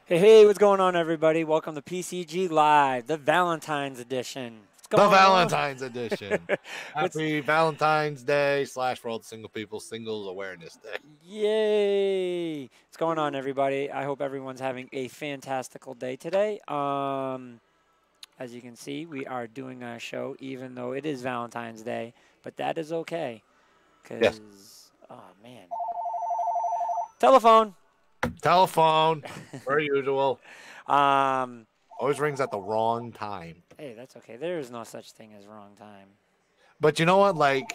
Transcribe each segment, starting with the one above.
Hey, what's going on, everybody? Welcome to PCG Live, the Valentine's edition. The Valentine's edition. Happy Valentine's Day / World Single People Singles Awareness Day. Yay! What's going on, everybody? I hope everyone's having a fantastical day today. As you can see, we are doing our show even though it is Valentine's Day, but that is okay. Because, oh, man. Telephone, per usual. Always rings at the wrong time. Hey, that's okay. There is no such thing as wrong time. But you know what? Like,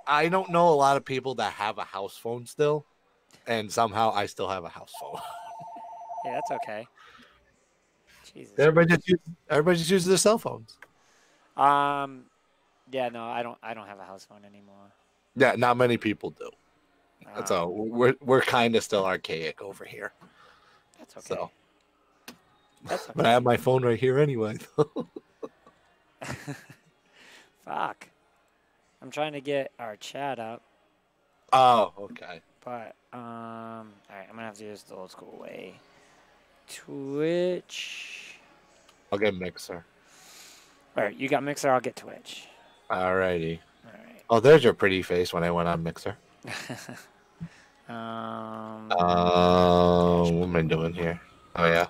I don't know a lot of people that have a house phone still, and somehow I still have a house phone. Yeah, that's okay. Jesus. Everybody just uses their cell phones. Yeah, no, I don't have a house phone anymore. Yeah, not many people do. That's all. We're kind of still archaic over here. That's okay. So. That's okay. But I have my phone right here anyway. Fuck. I'm trying to get our chat up. Oh, okay. But all right, I'm gonna have to use the old school way. Twitch. I'll get Mixer. All right, you got Mixer. I'll get Twitch. Alrighty. All right. Oh, there's your pretty face when I went on Mixer. What am I doing here? Oh yeah.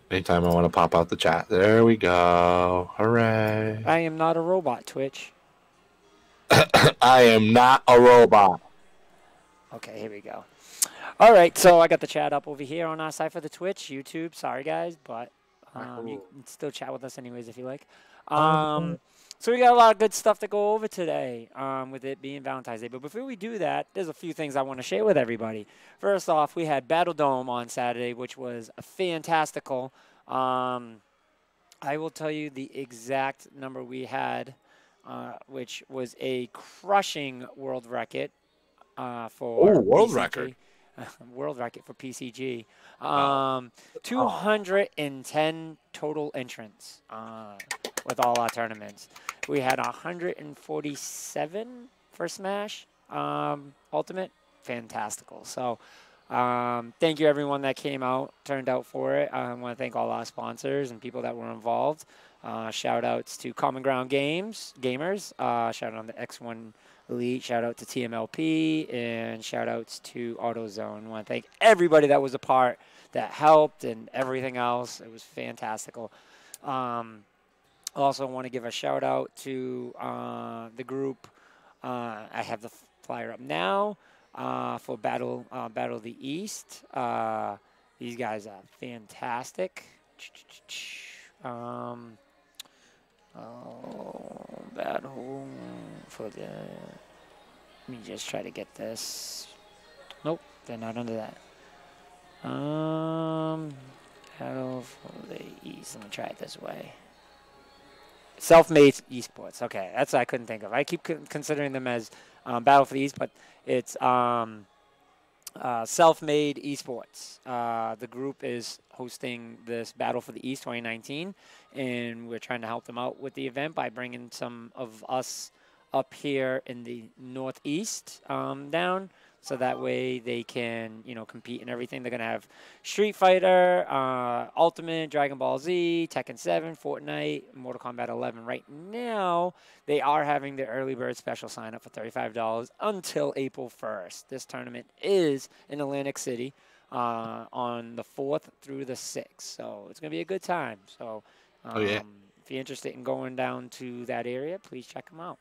Anytime I want to pop out the chat. There we go. Hooray. I am not a robot, Twitch. I am not a robot. Okay, here we go. All right, so I got the chat up over here on our side for the Twitch, YouTube. Sorry, guys, but you can still chat with us anyways if you like. So we got a lot of good stuff to go over today with it being Valentine's Day. But before we do that, there's a few things I want to share with everybody. First off, we had Battle Dome on Saturday, which was fantastical. I will tell you the exact number we had, which was a crushing world record for world PCG. record. World record for PCG. 210 total entrants with all our tournaments. We had 147 for Smash Ultimate. Fantastical. So thank you, everyone that came out, turned out for it. I want to thank all our sponsors and people that were involved. Shout outs to Common Ground Gamers. Shout out on the X1 Elite. Shout out to TMLP. And shout outs to AutoZone. I want to thank everybody that was a part, that helped, and everything else. It was fantastical. Also want to give a shout out to the group. I have the flyer up now for Battle of the East. These guys are fantastic. Battle for the. Let me just try to get this. Nope, they're not under that. Battle for the East. Let me try it this way. Self-made esports. Okay, that's what I couldn't think of. I keep considering them as Battle for the East, but it's self-made esports. The group is hosting this Battle for the East 2019, and we're trying to help them out with the event by bringing some of us up here in the Northeast down, so that way they can, compete in everything. They're going to have Street Fighter, Ultimate, Dragon Ball Z, Tekken 7, Fortnite, Mortal Kombat 11. Right now, they are having the early bird special sign up for $35 until April 1st. This tournament is in Atlantic City on the 4th through the 6th. So it's going to be a good time. So if you're interested in going down to that area, please check them out.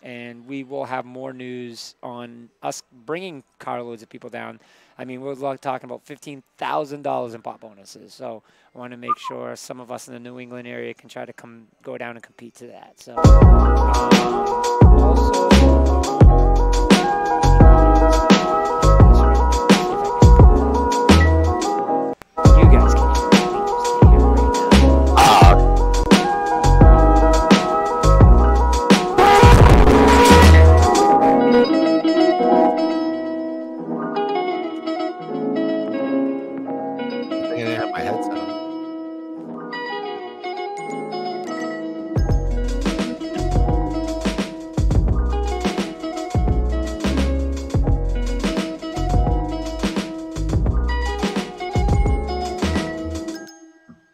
And we will have more news on us bringing carloads of people down. I mean, we're talking about $15,000 in pot bonuses. So I want to make sure some of us in the New England area can try to go down and compete to that. So also. You guys can hear it. Just hear it right now.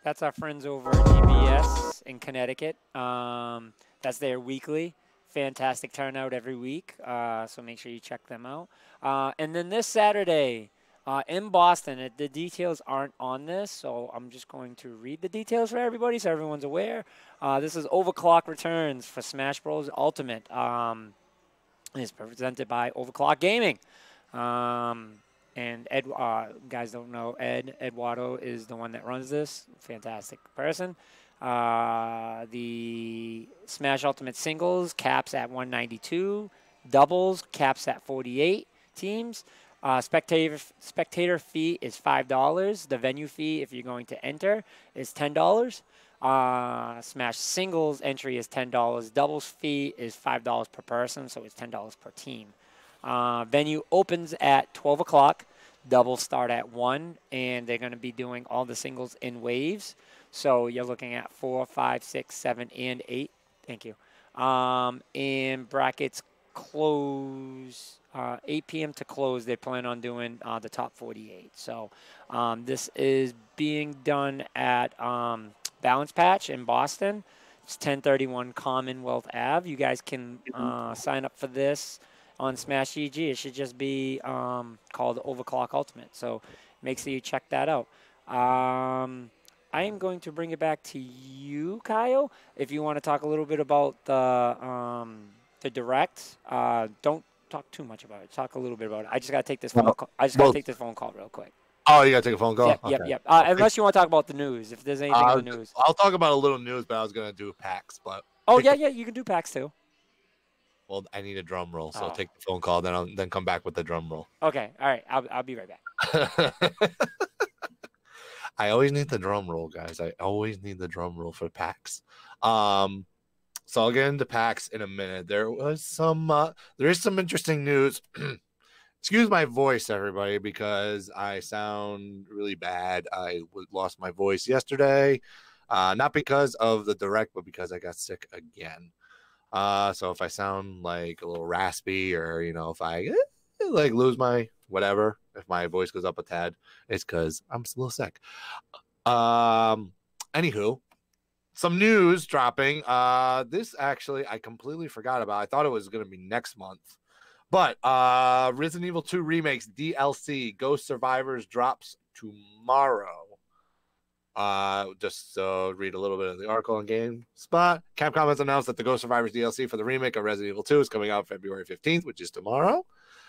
That's our friends over at GBS in Connecticut. That's their weekly. Fantastic turnout every week. So make sure you check them out. And then this Saturday in Boston, the details aren't on this, so I'm just going to read the details for everybody so everyone's aware. This is Overclock Returns for Smash Bros. Ultimate. It's presented by Overclock Gaming. And Ed, guys don't know Ed. Eduardo is the one that runs this. Fantastic person. The Smash Ultimate Singles caps at 192. Doubles caps at 48 teams. Spectator fee is $5. The venue fee, if you're going to enter, is $10. Smash Singles entry is $10. Doubles fee is $5 per person, so it's $10 per team. Venue opens at 12 o'clock. Doubles start at 1, and they're going to be doing all the singles in waves. So you're looking at 4, 5, 6, 7, and 8. Thank you. And brackets close 8 p.m. to close. They plan on doing the top 48. So this is being done at Balance Patch in Boston. It's 1031 Commonwealth Ave. You guys can sign up for this on Smash GG. It should just be called Overclock Ultimate. So make sure you check that out. I am going to bring it back to you, Kyle, if you want to talk a little bit about the direct. Don't talk too much about it. Talk a little bit about it. I just got to take this phone call. I just got to take this phone call real quick. Oh, you got to take a phone call? Yep, okay. yep. Unless you want to talk about the news, if there's anything in the news. I'll talk about a little news, but I was going to do PAX. But oh, yeah, you can do PAX too. Well, I need a drum roll, so take the phone call, then come back with the drum roll. Okay, all right. I'll be right back. I always need the drum roll, guys. I always need the drum roll for PAX. So I'll get into PAX in a minute. There is some interesting news. Excuse my voice, everybody, because I sound really bad. I lost my voice yesterday, not because of the direct, but because I got sick again. So if I sound like a little raspy, or if I like lose my whatever, if my voice goes up a tad, it's because I'm a little sick. Anywho, some news dropping. This actually I completely forgot about. I thought it was going to be next month. But Resident Evil 2 Remakes DLC Ghost Survivors drops tomorrow. Just read a little bit of the article on GameSpot. Capcom has announced that the Ghost Survivors DLC for the remake of Resident Evil 2 is coming out February 15th, which is tomorrow.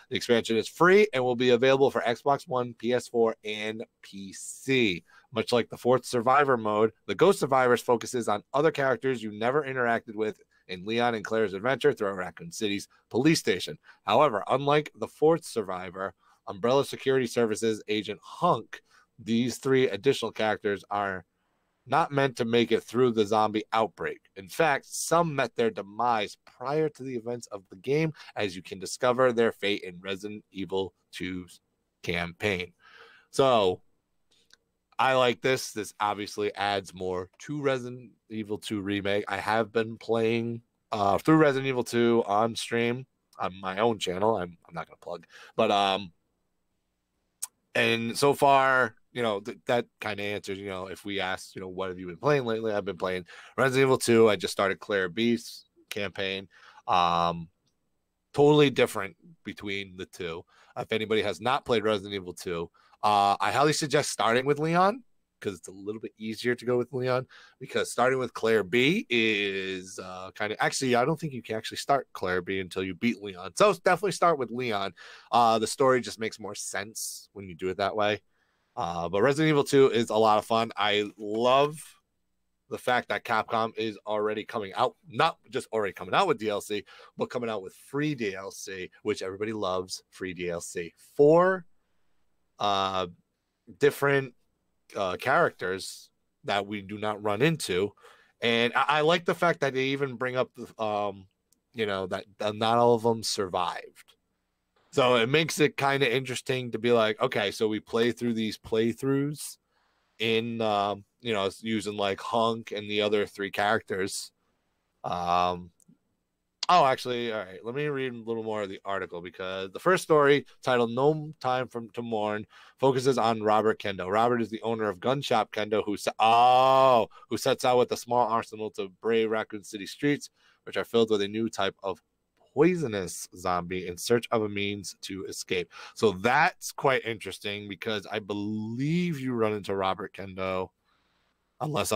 The expansion is free and will be available for Xbox One, PS4, and PC. Much like the fourth Survivor mode, the Ghost Survivors focuses on other characters you never interacted with in Leon and Claire's adventure through Raccoon City's police station. However, unlike the fourth Survivor, Umbrella Security Services agent Hunk, these 3 additional characters are not meant to make it through the zombie outbreak. In fact, some met their demise prior to the events of the game, as you can discover their fate in Resident Evil 2's campaign. So, I like this. This obviously adds more to Resident Evil 2 Remake. I have been playing through Resident Evil 2 on stream on my own channel. I'm not going to plug. But, and so far, that kind of answers, if we ask, what have you been playing lately? I've been playing Resident Evil 2. I just started Claire B's campaign. Totally different between the two. If anybody has not played Resident Evil 2, I highly suggest starting with Leon, because it's a little bit easier to go with Leon, because starting with Claire B is actually, I don't think you can actually start Claire B until you beat Leon. So definitely start with Leon. The story just makes more sense when you do it that way. But Resident Evil 2 is a lot of fun. I love the fact that Capcom is already coming out, not just already coming out with DLC, but coming out with free DLC, which everybody loves. Free DLC. 4 different characters that we do not run into. And I like the fact that they even bring up the that not all of them survived. So it makes it kind of interesting to be like, okay, so we play through these playthroughs in using like Hunk and the other 3 characters. Oh, actually, all right. Let me read a little more of the article because the first story, titled "No Time to Mourn," focuses on Robert Kendo. Robert is the owner of Gun Shop Kendo, who sets out with a small arsenal to brave Raccoon City streets, which are filled with a new type of poisonous zombie in search of a means to escape. So that's quite interesting because I believe you run into Robert Kendo, unless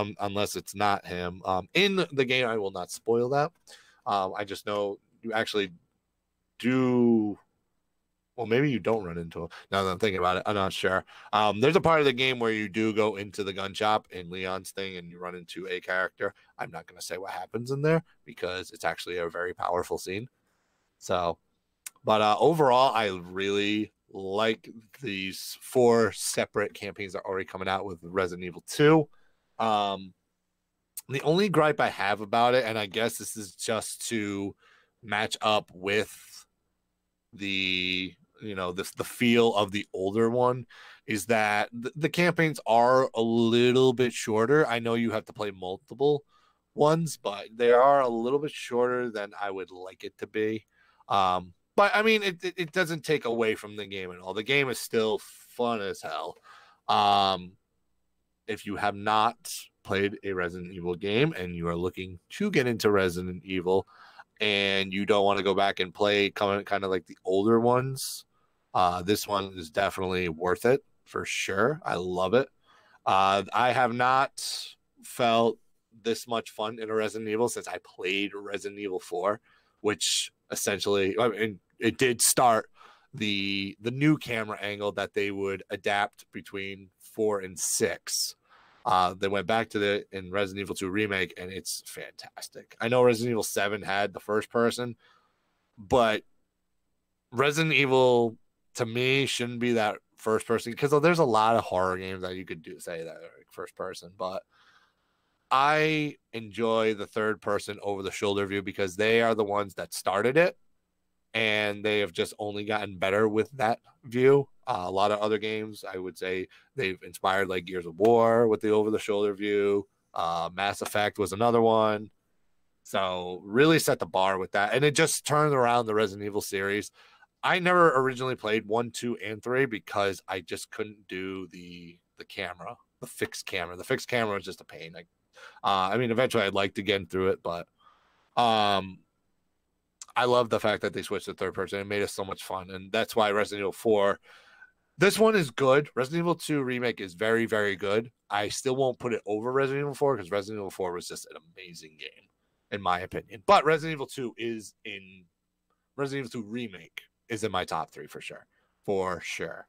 it's not him. In the game, I will not spoil that. I just know you actually do. Well, maybe you don't run into him. Now that I'm thinking about it, I'm not sure. There's a part of the game where you do go into the gun shop in Leon's thing and you run into a character. I'm not going to say what happens in there because it's actually a very powerful scene. So, but overall, I really like these 4 separate campaigns that are already coming out with Resident Evil 2. The only gripe I have about it, and I guess this is just to match up with the the feel of the older one, is that the campaigns are a little bit shorter. I know you have to play multiple ones, but they are a little bit shorter than I would like it to be. But I mean, it doesn't take away from the game at all. The game is still fun as hell. If you have not played a Resident Evil game and you are looking to get into Resident Evil and you don't want to go back and play kind of like the older ones, this one is definitely worth it for sure. I love it. I have not felt this much fun in a Resident Evil since I played Resident Evil 4, which essentially, I mean, it did start the new camera angle that they would adapt between 4 and 6. They went back to the in Resident Evil 2 remake, and it's fantastic. I know Resident Evil 7 had the first person, but Resident Evil to me shouldn't be that first person because there's a lot of horror games that you could say that are first person, but I enjoy the third person over the shoulder view because they are the ones that started it, and they have just only gotten better with that view. A lot of other games, I would say, they've inspired like Gears of War with the over-the-shoulder view. Mass Effect was another one. So really set the bar with that. And it just turned around the Resident Evil series. I never originally played 1, 2, and 3 because I just couldn't do the camera, the fixed camera. The fixed camera was just a pain. I mean, eventually I'd like to get through it, but I love the fact that they switched to third person. It made it so much fun. And that's why Resident Evil 4, this one is good. Resident Evil 2 Remake is very, very good. I still won't put it over Resident Evil 4 because Resident Evil 4 was just an amazing game, in my opinion. But Resident Evil 2 Resident Evil 2 Remake is in my top 3 for sure. For sure.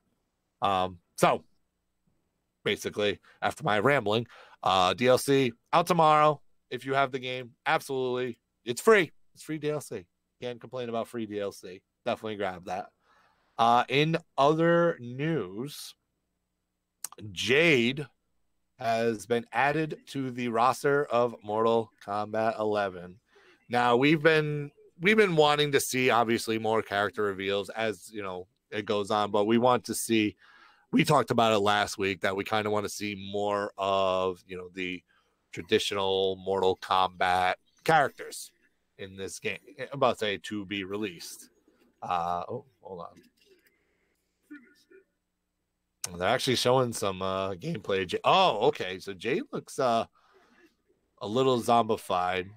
So, basically, after my rambling, DLC out tomorrow. If you have the game, absolutely. It's free. It's free DLC. Can't complain about free DLC. Definitely grab that. In other news, Jade has been added to the roster of Mortal Kombat 11. Now we've been wanting to see obviously more character reveals as it goes on, but we want to see. We talked about it last week that we kind of want to see more of the traditional Mortal Kombat characters in this game. I'm about to say to be released. Hold on. They're actually showing some gameplay. Oh, okay. So Jade looks a little zombified,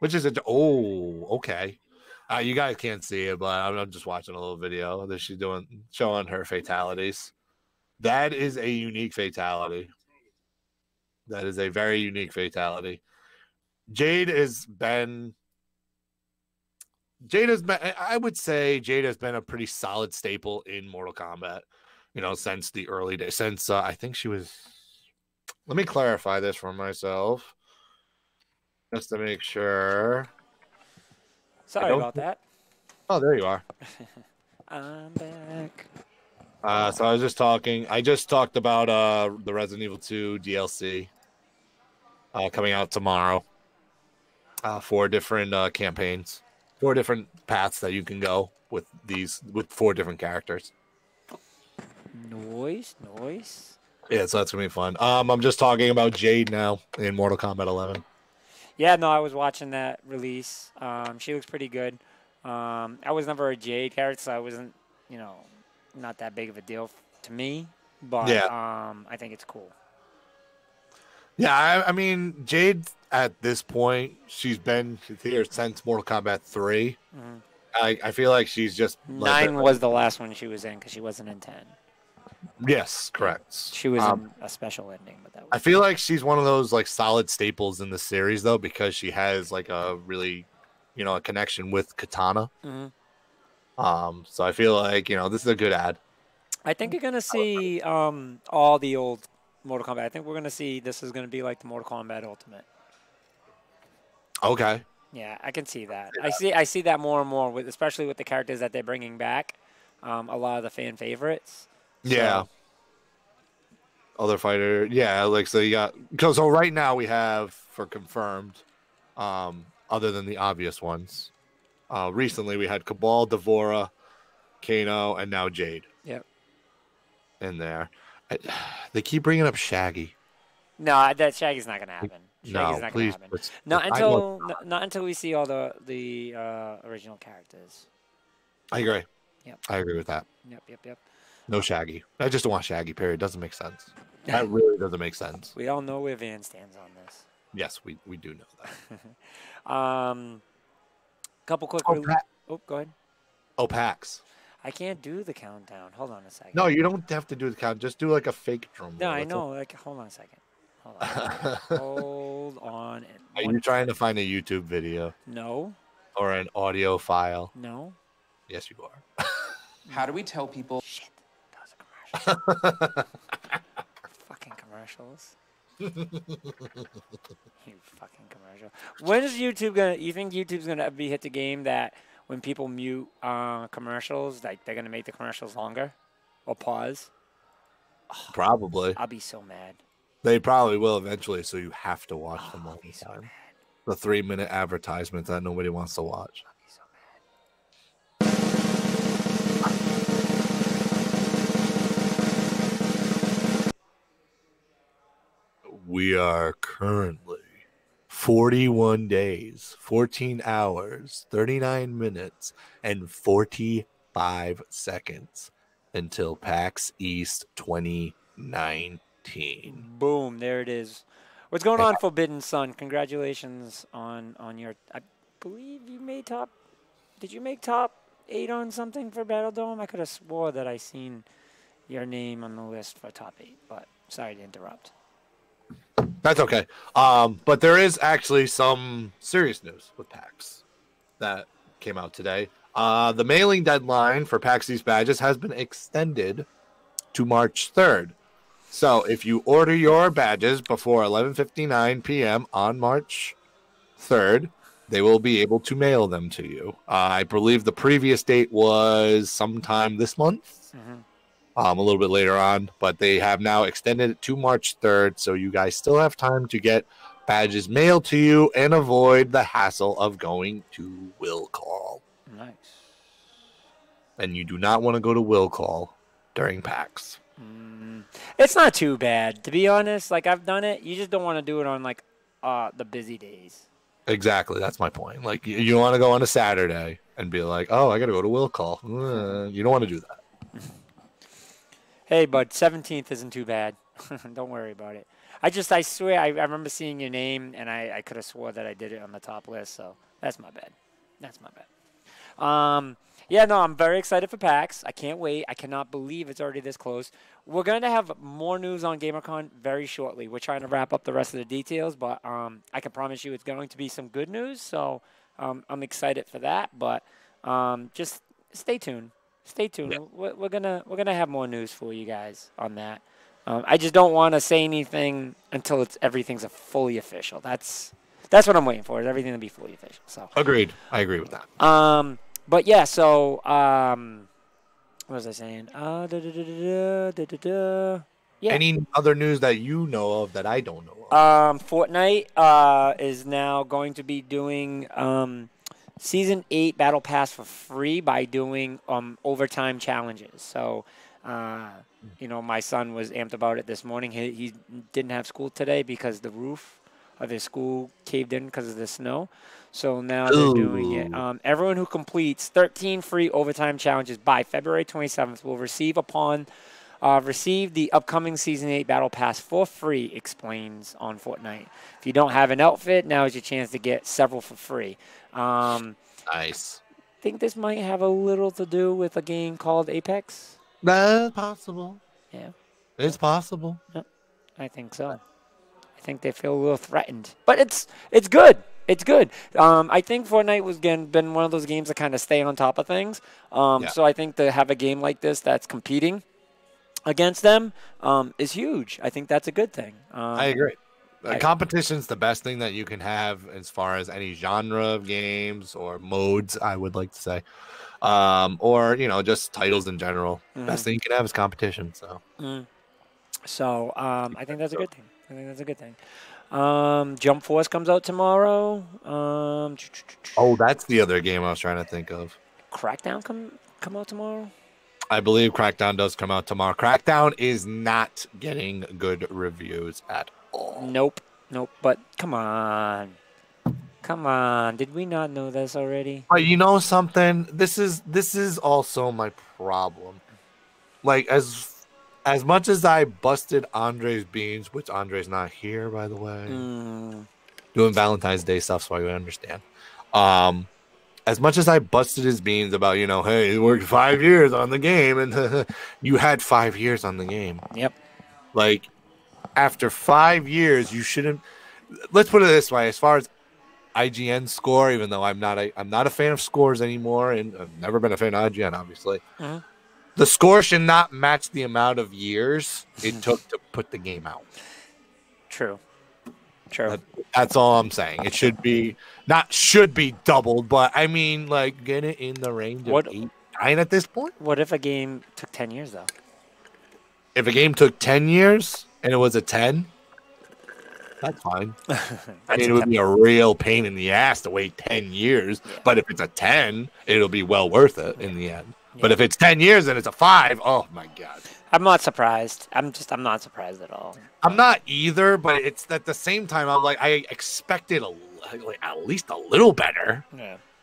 which is okay. You guys can't see it, but I'm just watching a little video that she's showing her fatalities. That is a unique fatality. That is a very unique fatality. Jade has been, I would say Jade has been a pretty solid staple in Mortal Kombat, since the early days. Since I think she was, let me clarify this for myself, just to make sure. Sorry about that. Oh, there you are. I'm back. So I just talked about the Resident Evil 2 DLC coming out tomorrow. 4 different campaigns, 4 different paths that you can go with 4 different characters. Noise. Yeah, so that's gonna be fun. I'm just talking about Jade now in Mortal Kombat 11. Yeah, no, I was watching that release. She looks pretty good. I was never a Jade character, so I wasn't, you know, not that big of a deal to me. But Yeah. I think it's cool. Yeah, I mean, Jade at this point, she's been here since Mortal Kombat 3. Hmm. I feel like she's just like, 9 was the last one she was in because she wasn't in 10. yes, Yeah, correct. she was in a special ending, but that I was feel like she's one of those like solid staples in the series though, because she has like a really, a connection with Katana. it. Hmm. So I feel like, this is a good ad. I think you're gonna see all the old Mortal Kombat. I think we're gonna see this is gonna be like the Mortal Kombat Ultimate. Okay. Yeah, I can see that. I see that more and more with, especially with the characters that they're bringing back. A lot of the fan favorites. Yeah. So, Other fighter. Yeah, like so you got so right now we have for confirmed, other than the obvious ones. Recently we had Cabal, Devora, Kano, and now Jade yep. in there. I, they keep bringing up Shaggy. No, that Shaggy's not gonna happen. Shaggy's No, not gonna please. happen. Let's- I, look, Not until we see all the original characters. I agree. Yep. I agree with that. Yep. No Shaggy. I just don't want Shaggy. Period. Doesn't make sense. That really doesn't make sense. We all know where Van stands on this. Yes, we do know that. Couple quick. Go ahead. Oh, PAX. I can't do the countdown. Hold on a second. No, you don't have to do the count. Just do like a fake drum No, roll. I That's know. Like, hold on a second. Hold on. Hold on. Are you trying to find a YouTube video No. or an audio file? No. Yes, you are. How do we tell people? Shit. That was a commercial. Fucking commercials. You fucking commercial. When is YouTube gonna? You think YouTube's gonna be hit the game that when people mute commercials, like they're gonna make the commercials longer, or pause? Probably. I'll be so mad. They probably will eventually, so you have to watch them all I'll be the so time. mad. The 3-minute advertisements that nobody wants to watch. I'll be so mad. We are currently 41 days, 14 hours, 39 minutes, and 45 seconds until PAX East 2019. Boom! There it is. What's going on, Forbidden Sun? Congratulations on your. I believe you made top. Did you make top 8 on something for Battle Dome? I could have swore that I seen your name on the list for top 8, but sorry to interrupt. That's okay. But there is actually some serious news with PAX that came out today. The mailing deadline for PAX East badges has been extended to March 3rd. So if you order your badges before 11:59 p.m. on March 3rd, they will be able to mail them to you. I believe the previous date was sometime this month. Mm-hmm. A little bit later on, but they have now extended it to March 3rd, so you guys still have time to get badges mailed to you and avoid the hassle of going to Will Call. Nice. And you do not want to go to Will Call during PAX. It's not too bad, to be honest. Like, I've done it. You just don't want to do it on, like, the busy days. Exactly, that's my point. Like, you want to go on a Saturday and be like, oh, I got to go to Will Call. You don't want to do that. Hey, bud, 17th isn't too bad. Don't worry about it. I swear, I remember seeing your name, and I could have swore that I did it on the top list, so that's my bad. That's my bad. Yeah, no, I'm very excited for PAX. I can't wait. I cannot believe it's already this close. We're going to have more news on GamerCon very shortly. We're trying to wrap up the rest of the details, but I can promise you it's going to be some good news, so I'm excited for that, but just stay tuned. Stay tuned. Yeah. We're gonna have more news for you guys on that. I just don't want to say anything until everything's fully official. That's what I'm waiting for. Is everything to be fully official. So Agreed. I agree with that. but yeah. So what was I saying? Yeah. Any other news that you know of that I don't know of? Fortnite is now going to be doing Season 8 Battle Pass for free by doing overtime challenges. So, my son was amped about it this morning. He didn't have school today because the roof of their school caved in because of the snow. So now they're doing it. Ooh. Everyone who completes 13 free overtime challenges by February 27th will receive the upcoming Season 8 Battle Pass for free, explains on Fortnite. If you don't have an outfit, now is your chance to get several for free. Nice. Think this might have a little to do with a game called Apex? That's possible. Yeah, It's possible. I think so. I think they feel a little threatened, but it's good. It's good. I think Fortnite was been one of those games that kind of stay on top of things. Yeah. So I think to have a game like this that's competing against them is huge. I think that's a good thing. I agree. I- Competition's the best thing that you can have as far as any genre of games or modes, I would like to say. Or, just titles in general. Best thing you can have is competition. So So I think that's a good thing. Jump Force comes out tomorrow. that's the other game I was trying to think of. Crackdown come out tomorrow. I believe Crackdown does come out tomorrow. Crackdown is not getting good reviews at all. Nope. But come on. Did we not know this already? But you know something? This is also my problem. Like as much as I busted Andre's beans, which Andre's not here, by the way, doing Valentine's Day stuff, so I understand. As much as I busted his beans about, hey, he worked 5 years on the game, and you had 5 years on the game. Yep. Like, after 5 years, you shouldn't. Let's put it this way: as far as IGN score, even though I'm not a fan of scores anymore, and I've never been a fan of IGN, obviously. The score should not match the amount of years it took to put the game out. True. That's all I'm saying. It should be doubled, but I mean, like, get it in the range of 8, 9 at this point. What if a game took 10 years though? If a game took 10 years and it was a 10, that's fine. I mean, it would be a real pain in the ass to wait 10 years, but if it's a 10, it'll be well worth it in the end. Yeah. But if it's 10 years and it's a 5, oh my God. I'm not surprised. I'm not surprised at all. I'm not either, but it's at the same time, I'm like, I expected at least a little better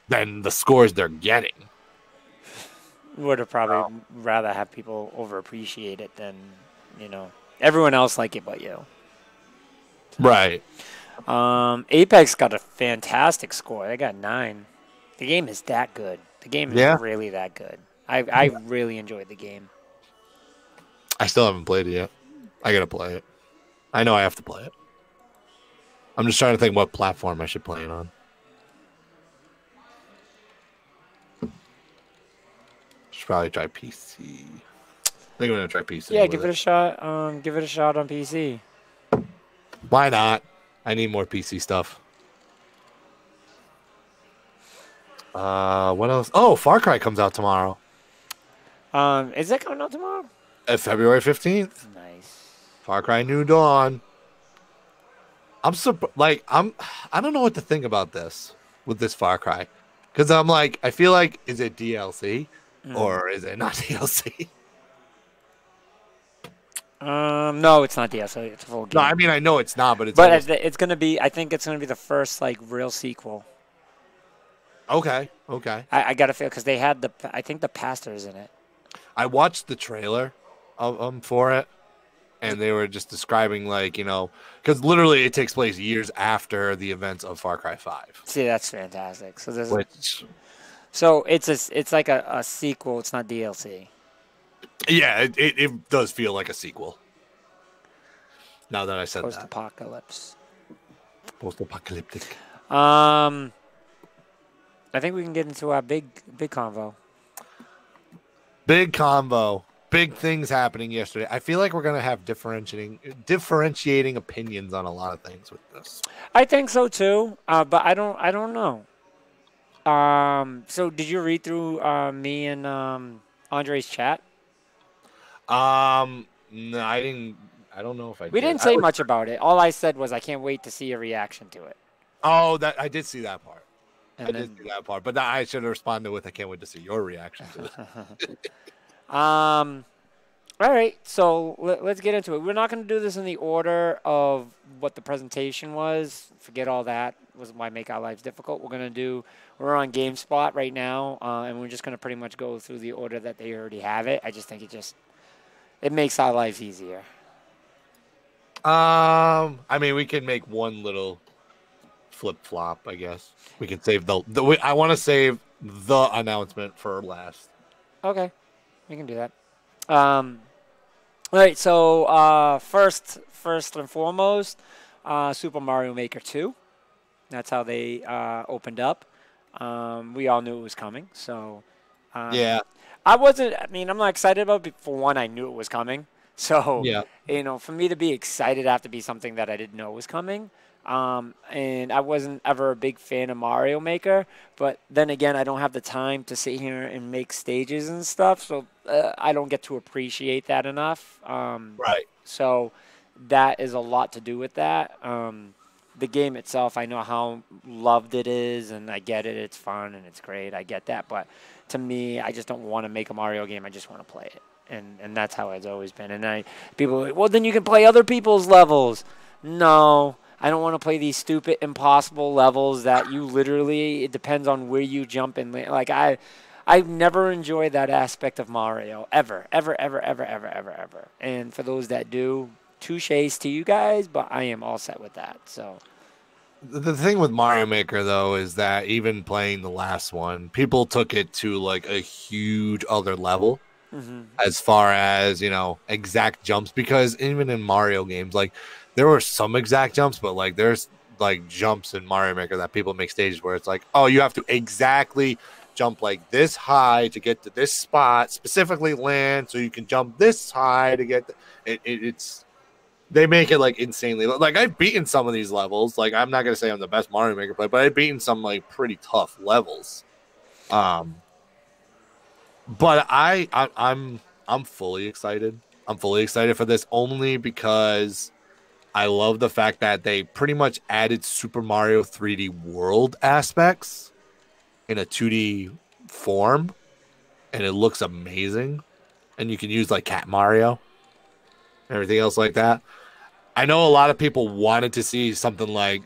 than the scores they're getting. Would have probably rather have people overappreciate it than, everyone else like it but you. Right. Apex got a fantastic score. They got 9. The game is that good. The game is really that good. I really enjoyed the game. I still haven't played it yet. I gotta play it. I know I have to play it. I'm just trying to think what platform I should play it on. Should probably try PC. I think I'm gonna try PC. Yeah, give it a shot. Give it a shot on PC. Why not? I need more PC stuff. What else? Oh, Far Cry comes out tomorrow. Is that coming out tomorrow? February 15th. Nice. Far Cry New Dawn. I don't know what to think about this with this Far Cry. Because I'm like, I feel like, is it DLC or is it not DLC? No, it's not DLC. It's a full game. No, I mean, I know it's not, but it's gonna be. I think it's gonna be the first real sequel. Okay. I gotta feel because they had I think the pastor's in it. I watched the trailer for it, and they were just describing because literally it takes place years after the events of Far Cry 5. See, that's fantastic. So there's it's like a sequel. It's not DLC. Yeah, it does feel like a sequel. Now that I said Post-apocalypse. Post-apocalyptic. I think we can get into our big convo. Big convo. Big things happening yesterday. I feel like we're gonna have differentiating opinions on a lot of things with this. I think so too, but I don't know. So did you read through me and Andre's chat? No, I didn't. I don't know if I. We didn't say much about it. All I said was I can't wait to see your reaction to it. Oh, that I did see that part. And did see that part, but I should have responded with, "I can't wait to see your reaction to it." All right, so let's get into it. We're not going to do this in the order of what the presentation was. Forget all that. Was why make our lives difficult. We're on GameSpot right now, and we're just going to pretty much go through the order that they already have it. I just think it makes our lives easier. I mean, we can make one little flip flop. I guess we can save I want to save the announcement for last. Okay, we can do that. All right, so first and foremost, Super Mario Maker 2. That's how they opened up. We all knew it was coming, so Yeah. I'm not excited about it. For one, I knew it was coming. So, Yeah. For me to be excited, it have to be something that I didn't know was coming. And I wasn't ever a big fan of Mario Maker, but then again, I don't have the time to sit here and make stages and stuff, so I don't get to appreciate that enough. Right. So that is a lot to do with that. The game itself, I know how loved it is, and I get it. It's fun and it's great. I get that, but to me, I just don't want to make a Mario game. I just want to play it, and that's how it's always been. And people are like, well, then you can play other people's levels. No. I don't want to play these stupid, impossible levels that you literally, it depends on where you jump in. Like, I never enjoyed that aspect of Mario, ever. And for those that do, touches to you guys, but I am all set with that. So the thing with Mario Maker, though, is that even playing the last one, people took it to like a huge other level as far as, exact jumps, because even in Mario games, like, there were some exact jumps, but like there's like jumps in Mario Maker that people make stages where it's like, oh, you have to exactly jump like this high to get to this spot, specifically land so you can jump this high to get it's they make it like insanely, like I've beaten some of these levels. Like, I'm not gonna say I'm the best Mario Maker player, but I've beaten some like pretty tough levels. But I'm fully excited. I'm fully excited for this only because I love the fact that they pretty much added Super Mario 3D World aspects in a 2D form, and it looks amazing. And you can use like Cat Mario and everything else like that. I know a lot of people wanted to see something like,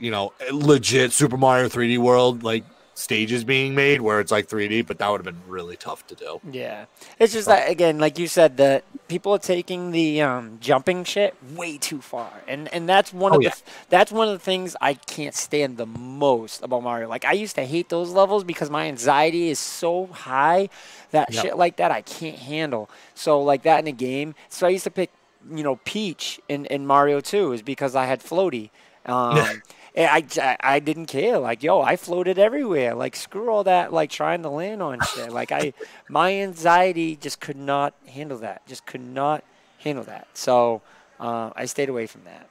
legit Super Mario 3D World, like stages being made where it's like 3D, but that would have been really tough to do. yeah, it's just that, again, like you said, that people are taking the jumping shit way too far, and that's one of the things I can't stand the most about Mario. Like, I used to hate those levels because my anxiety is so high that shit like that I can't handle. So like that in a game, so I used to pick Peach in Mario 2 is because I had floaty. And I didn't care. Like, yo, I floated everywhere. Like, screw all that, like, trying to land on shit. Like, my anxiety just could not handle that. So I stayed away from that.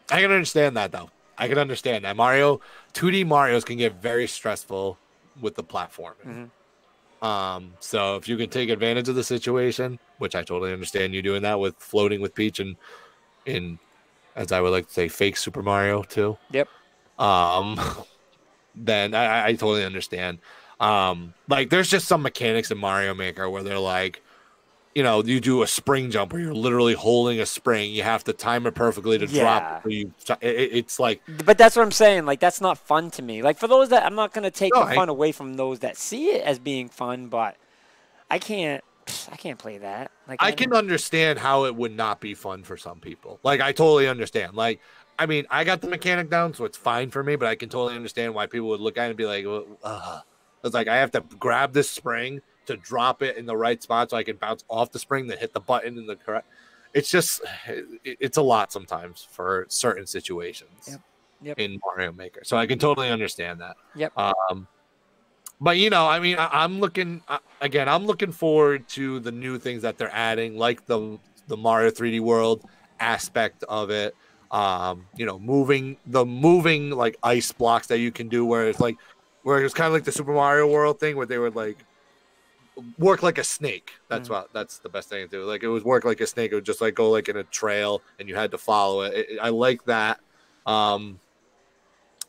I can understand that, though. I can understand that. 2D Marios can get very stressful with the platforming. So if you can take advantage of the situation, which I totally understand you doing that with floating with Peach and in, as I would like to say, fake Super Mario too. Yep. Then I totally understand. Like, there's just some mechanics in Mario Maker where they're like, you do a spring jump where you're literally holding a spring. You have to time it perfectly to drop it. It's like, but that's what I'm saying. Like, that's not fun to me. Like, for those that, I'm not going to take the fun away from those that see it as being fun, but I can't play that. Like, I can understand how it would not be fun for some people. Like, I totally understand. Like, I mean, I got the mechanic down, so it's fine for me, but I can totally understand why people would look at it and be like, it's like, I have to grab this spring to drop it in the right spot so I can bounce off the spring, then hit the button in the correct. It's just, it's a lot sometimes for certain situations in Mario Maker. So I can totally understand that. Yep. But, I mean, I'm looking forward to the new things that they're adding, like the Mario 3D World aspect of it. Moving like ice blocks that you can do where it's kind of like the Super Mario World thing where they would like work like a snake. That's the best thing to do. Like, it was work like a snake. It would just like go like in a trail and you had to follow it. I like that.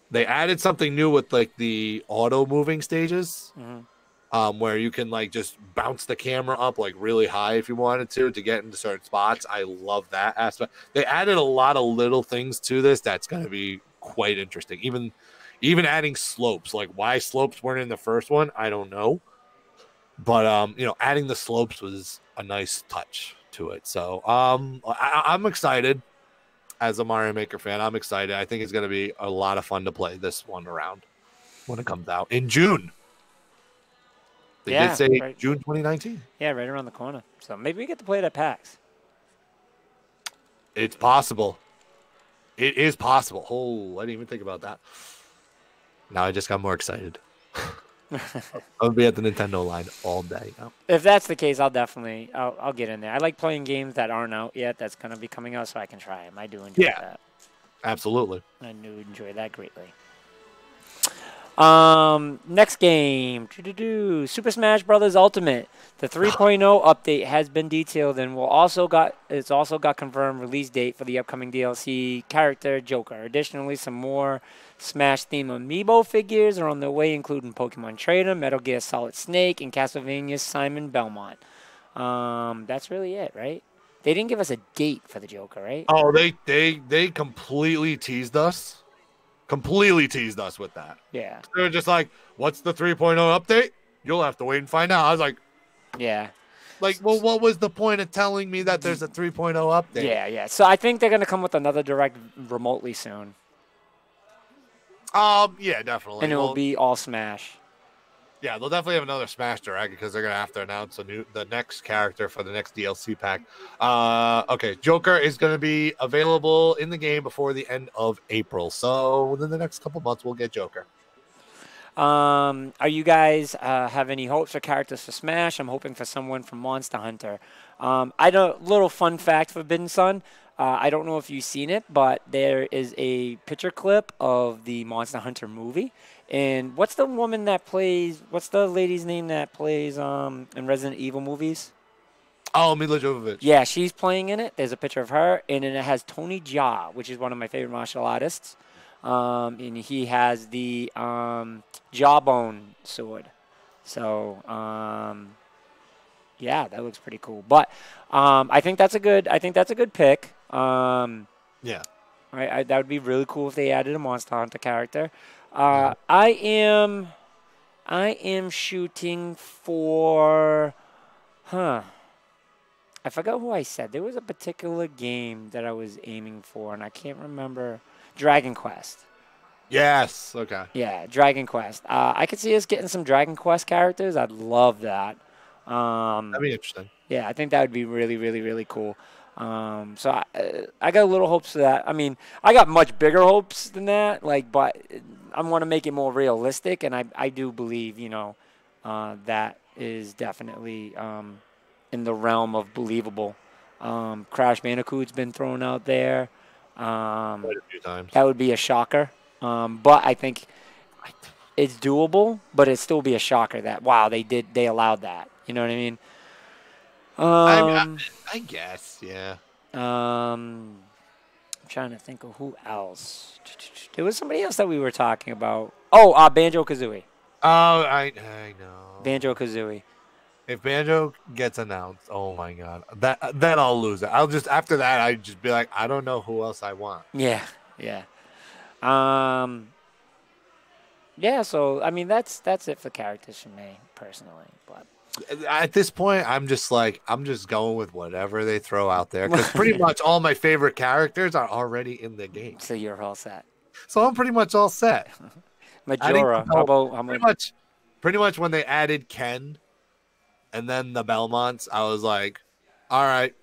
They added something new with like the auto moving stages. where you can like just bounce the camera up like really high if you wanted to get into certain spots. I love that aspect. They added a lot of little things to this that's going to be quite interesting. Even adding slopes, like why slopes weren't in the first one, I don't know. But adding the slopes was a nice touch to it. So I'm excited as a Mario Maker fan. I'm excited. I think it's going to be a lot of fun to play this one around when it comes out in June. They did say right. June 2019. Yeah, right around the corner. So maybe we get to play it at PAX. It's possible. It is possible. Oh, I didn't even think about that. Now I just got more excited. I'll be at the Nintendo line all day. If that's the case, I'll get in there. I like playing games that aren't out yet. That's going to be coming out, so I can try them. I do enjoy that. Absolutely. I do enjoy that greatly. Next game, Super Smash Bros. Ultimate. The 3.0 update has been detailed and it's also got confirmed release date for the upcoming DLC character Joker. Additionally, some more Smash theme amiibo figures are on their way, including Pokemon Trainer, Metal Gear Solid Snake, and Castlevania Simon Belmont. That's really it, right? They didn't give us a date for the Joker, right? Oh, they completely teased us. Completely teased us with that. Yeah. They're just like, what's the 3.0 update? You'll have to wait and find out. I was like, yeah. Like, well, what was the point of telling me that there's a 3.0 update? Yeah. So I think they're going to come with another direct remotely soon. Yeah, definitely. And it will be all Smash. Yeah, they'll definitely have another Smash Direct because they're going to have to announce the next character for the next DLC pack. Okay, Joker is going to be available in the game before the end of April. So within the next couple months, we'll get Joker. Are you guys have any hopes for characters for Smash? I'm hoping for someone from Monster Hunter. I don't. Little fun fact, Forbidden Son. I don't know if you've seen it, but there is a picture clip of the Monster Hunter movie. And what's the woman that plays? What's the lady's name that plays in Resident Evil movies? Oh, Mila Jovovich. Yeah, she's playing in it. There's a picture of her, and then it has Tony Jaa, which is one of my favorite martial artists. And he has the Jawbone sword. So, yeah, that looks pretty cool. But I think that's a good pick. Yeah. That would be really cool if they added a Monster Hunter character. I am shooting for, I forgot who I said. There was a particular game that I was aiming for, and I can't remember. Dragon Quest. Yes. Okay. Yeah, Dragon Quest. I could see us getting some Dragon Quest characters. I'd love that. That'd be interesting. Yeah, I think that would be really, really, really cool. So I got little hopes for that. I mean, I got much bigger hopes than that. But I want to make it more realistic, and I do believe, that is definitely in the realm of believable. Crash Bandicoot's been thrown out there. Quite a few times. That would be a shocker. But I think it's doable, but it'd still be a shocker that, wow, they allowed that. You know what I mean? I guess, yeah. I'm trying to think of who else. There was somebody else that we were talking about. Oh, Banjo-Kazooie. Oh, I know. Banjo-Kazooie. If Banjo gets announced, oh my god, then I'll lose it. After that, I'd just be like, I don't know who else I want. Yeah. Yeah. So I mean, that's it for characters for me personally. But at this point, I'm just going with whatever they throw out there because pretty much all my favorite characters are already in the game. So you're all set. So I'm pretty much all set. Majora. Pretty much when they added Ken. And then the Belmonts, I was like, all right,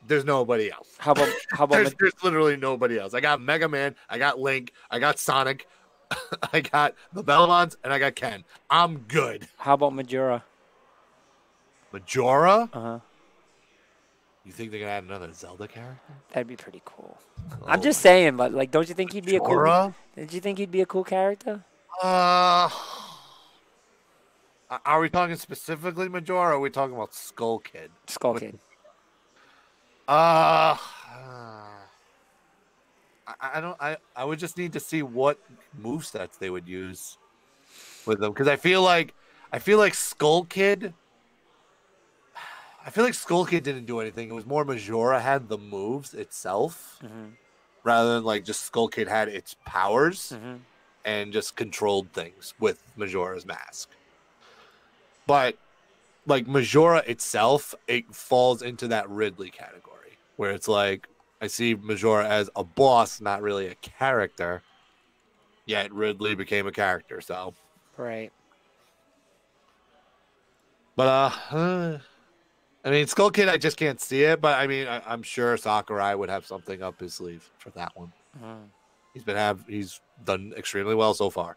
there's nobody else. How about there's literally nobody else. I got Mega Man, I got Link, I got Sonic, I got the Belmonts, and I got Ken. I'm good. How about Majora? Majora? Uh-huh. You think they're gonna add another Zelda character? That'd be pretty cool. I'm just saying, but don't you think he'd be Majora? Did you think he'd be a cool character? Are we talking specifically Majora, or are we talking about Skull Kid? Skull Kid. I would just need to see what movesets they would use with them because I feel like I feel like Skull Kid. I feel like Skull Kid didn't do anything. It was more Majora had the moves itself, rather than like just Skull Kid had its powers and just controlled things with Majora's mask. But like Majora itself, it falls into that Ridley category where it's like I see Majora as a boss, not really a character. Yet Ridley became a character, so Right. But I mean, Skull Kid, I just can't see it. But I mean, I'm sure Sakurai would have something up his sleeve for that one. He's done extremely well so far.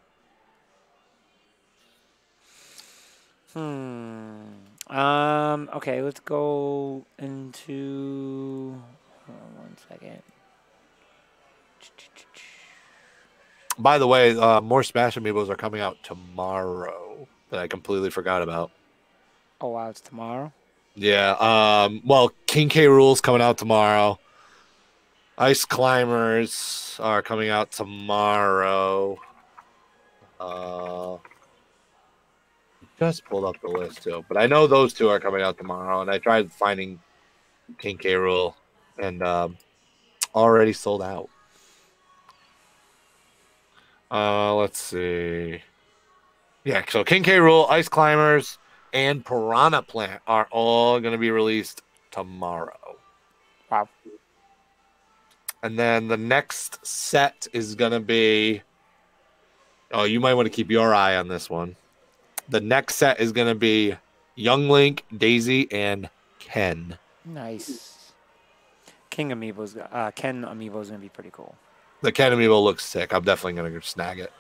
Okay, let's go into. Hold on 1 second. By the way, more Smash Amiibos are coming out tomorrow that I completely forgot about. Oh wow, it's tomorrow. Yeah. Well, King K. Rool's coming out tomorrow. Ice Climbers are coming out tomorrow. Just pulled up the list too, but I know those two are coming out tomorrow. And I tried finding King K. Rool, and already sold out. Let's see. Yeah, so King K. Rool, Ice Climbers, and Piranha Plant are all going to be released tomorrow. Wow. And then the next set is going to be... Oh, you might want to keep your eye on this one. The next set is going to be Young Link, Daisy, and Ken. Nice. Ken Amiibo's going to be pretty cool. The Ken Amiibo looks sick. I'm definitely going to snag it.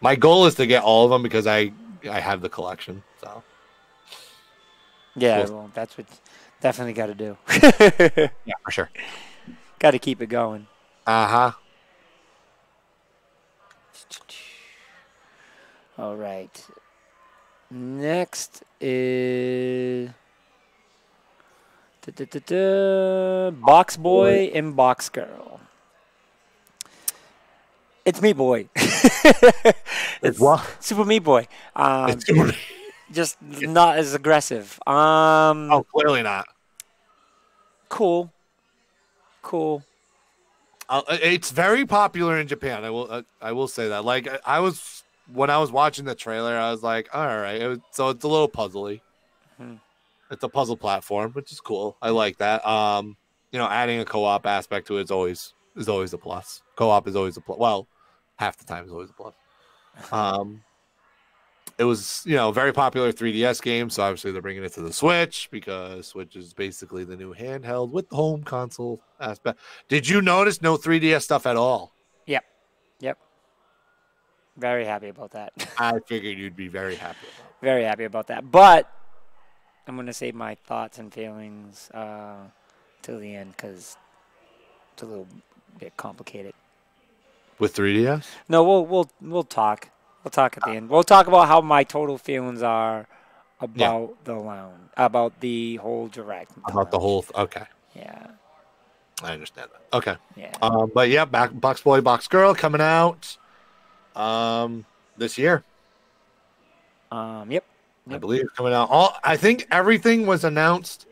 My goal is to get all of them because I have the collection. So yeah, well, that's what definitely got to do. Yeah, for sure. Got to keep it going. All right. Next is Box Boy and Box Girl. It's Meat Boy. It's what? Super Meat Boy. It's Super... Just not as aggressive. Oh, clearly not. Cool. It's very popular in Japan. I will say that. Like when I was watching the trailer, I was like, all right. So it's a little puzzly. It's a puzzle platform, which is cool. I like that. Adding a co-op aspect to it is always a plus. Co-op is always a plus. Well, half the time is always a plus. It was, very popular 3DS game, so obviously they're bringing it to the Switch because Switch is basically the new handheld with the home console aspect. Did you notice no 3DS stuff at all? Yep. Very happy about that. I figured you'd be very happy about it. Very happy about that. But I'm going to save my thoughts and feelings till the end because it's a little bit complicated. With 3DS? No, we'll talk. We'll talk at the end. We'll talk about how my total feelings are about the lounge, about the whole direct. About the whole... Okay. Yeah. I understand that. Okay. Yeah. But yeah, Box Boy, Box Girl coming out this year. Yep. I believe it's coming out. I think everything was announced.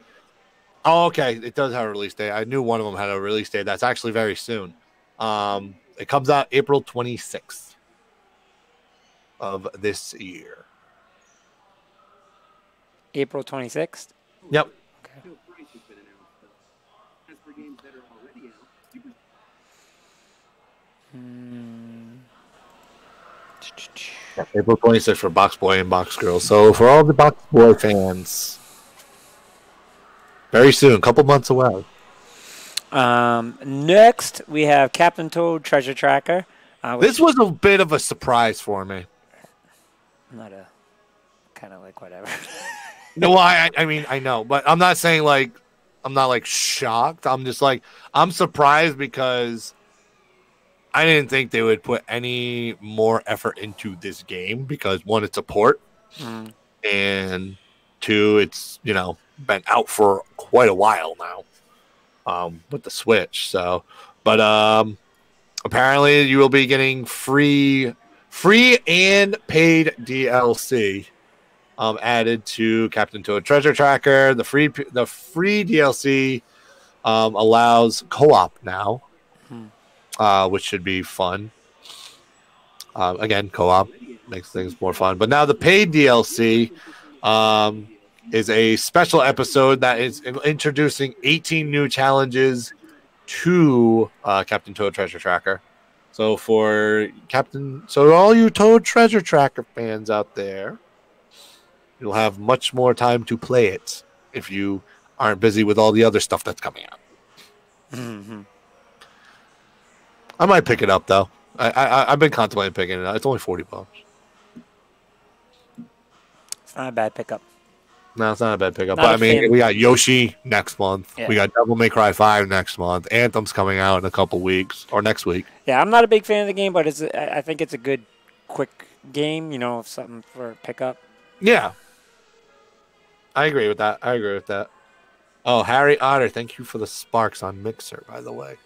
Oh, okay. It does have a release date. I knew one of them had a release date. That's actually very soon. It comes out April 26th of this year. April 26th? Yep. Okay. April 26th for Box Boy and Box Girl. So for all the Box Boy fans, very soon, a couple months away. Next, we have Captain Toad Treasure Tracker. This was a bit of a surprise for me. Kind of like whatever. No, I mean, I know, but I'm not saying like, I'm not like shocked. I'm just like, I'm surprised because I didn't think they would put any more effort into this game because one, it's a port, and two, it's, been out for quite a while now with the Switch. So, but apparently you will be getting free free and paid DLC added to Captain Toad Treasure Tracker. The free DLC allows co-op now, which should be fun. Again, co-op makes things more fun. But now the paid DLC is a special episode that is introducing 18 new challenges to Captain Toad Treasure Tracker. So so all you Toad Treasure Tracker fans out there, you'll have much more time to play it if you aren't busy with all the other stuff that's coming out. Mm-hmm. I might pick it up though. I've been contemplating picking it up. It's only $40. It's not a bad pickup. No, it's not a bad pickup. Not But a I mean, fan. we got Yoshi next month. Yeah. We got Devil May Cry 5 next month. Anthem's coming out in a couple weeks or next week. Yeah, I'm not a big fan of the game, but I think it's a good, quick game. You know, something for pickup. Yeah. I agree with that. Oh, Harry Otter, thank you for the sparks on Mixer, by the way.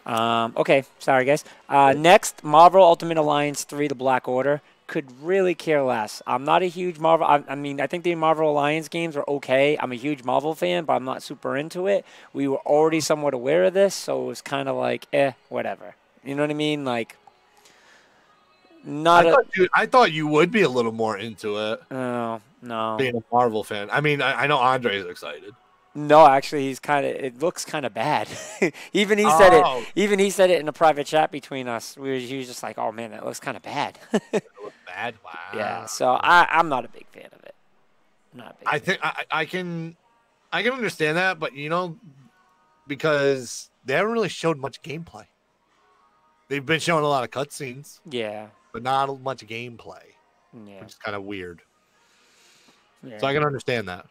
Okay, sorry guys. Next, Marvel Ultimate Alliance 3: The Black Order. Could really care less. I'm not a huge Marvel. I mean, I think the Marvel Alliance games are okay. I'm a huge Marvel fan, but I'm not super into it. We were already somewhat aware of this, so it was kind of like, whatever. You know what I mean? Like, not I thought you would be a little more into it, no. being a Marvel fan. I mean, I know Andre's excited. No, actually, he's kind of. It looks kind of bad. Even he said it. Oh. Even he said it in a private chat between us. He was just like, "Oh man, that looks kind of bad." It looks bad. Wow. Yeah. So I'm not a big fan of it. I'm not a big. I think I can understand that, but because they haven't really showed much gameplay. They've been showing a lot of cutscenes, Yeah. but not much gameplay, Yeah. which is kind of weird. Yeah. So I can understand that.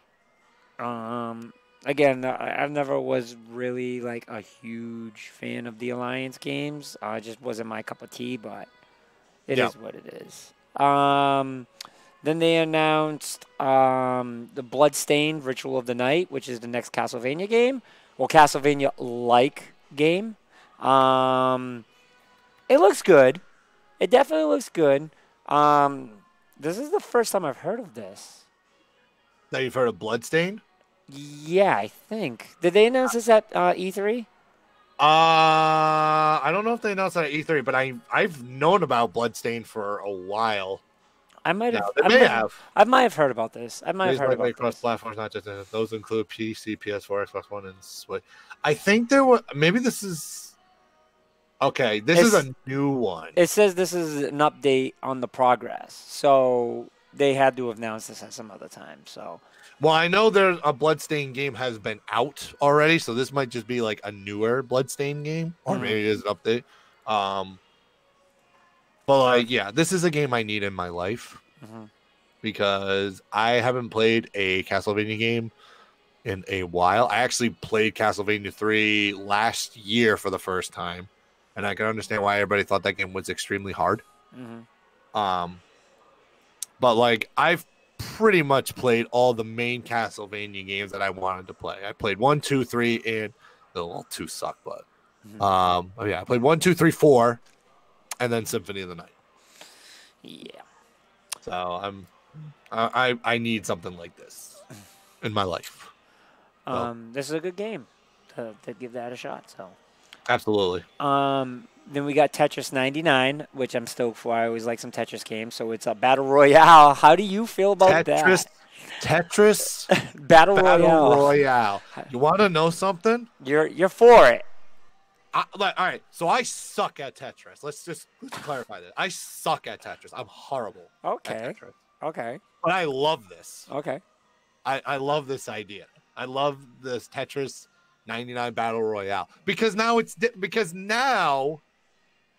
Again, I never was really like a huge fan of the Alliance games. It just wasn't my cup of tea, but it is what it is. Then they announced the Bloodstained Ritual of the Night, which is the next Castlevania game, or Castlevania-like game. It looks good. It definitely looks good. This is the first time I've heard of this. Now you've heard of Bloodstained? Yeah, I think. Did they announce this at E3? I don't know if they announced that at E3, but I've known about Bloodstained for a while. I might have. They may have. I might have heard about this. I might have heard about across this. platforms, not just those include PC, PS4, Xbox One, and Switch. I think there were maybe this is okay. This is a new one. It says this is an update on the progress, so they had to have announced this at some other time. So. Well, I know there's a Bloodstained game has been out already, so this might just be like a newer Bloodstained game, or maybe it is an update. But like, yeah, this is a game I need in my life because I haven't played a Castlevania game in a while. I actually played Castlevania 3 last year for the first time, and I can understand why everybody thought that game was extremely hard. But like, I've pretty much played all the main Castlevania games that I wanted to play. I played 1, 2, 3, and well, 2 suck, but I played 1, 2, 3, 4, and then Symphony of the Night. Yeah. So I need something like this in my life. This is a good game to give that a shot. So. Absolutely. Then we got Tetris 99, which I'm stoked for. I always like some Tetris games. So it's a battle royale. How do you feel about that? Tetris Battle Royale. You want to know something? You're for it. All right. So I suck at Tetris. Let's clarify that. I suck at Tetris. I'm horrible. Okay. At Tetris. Okay. But I love this. Okay. I love this idea. I love this Tetris 99 Battle Royale because now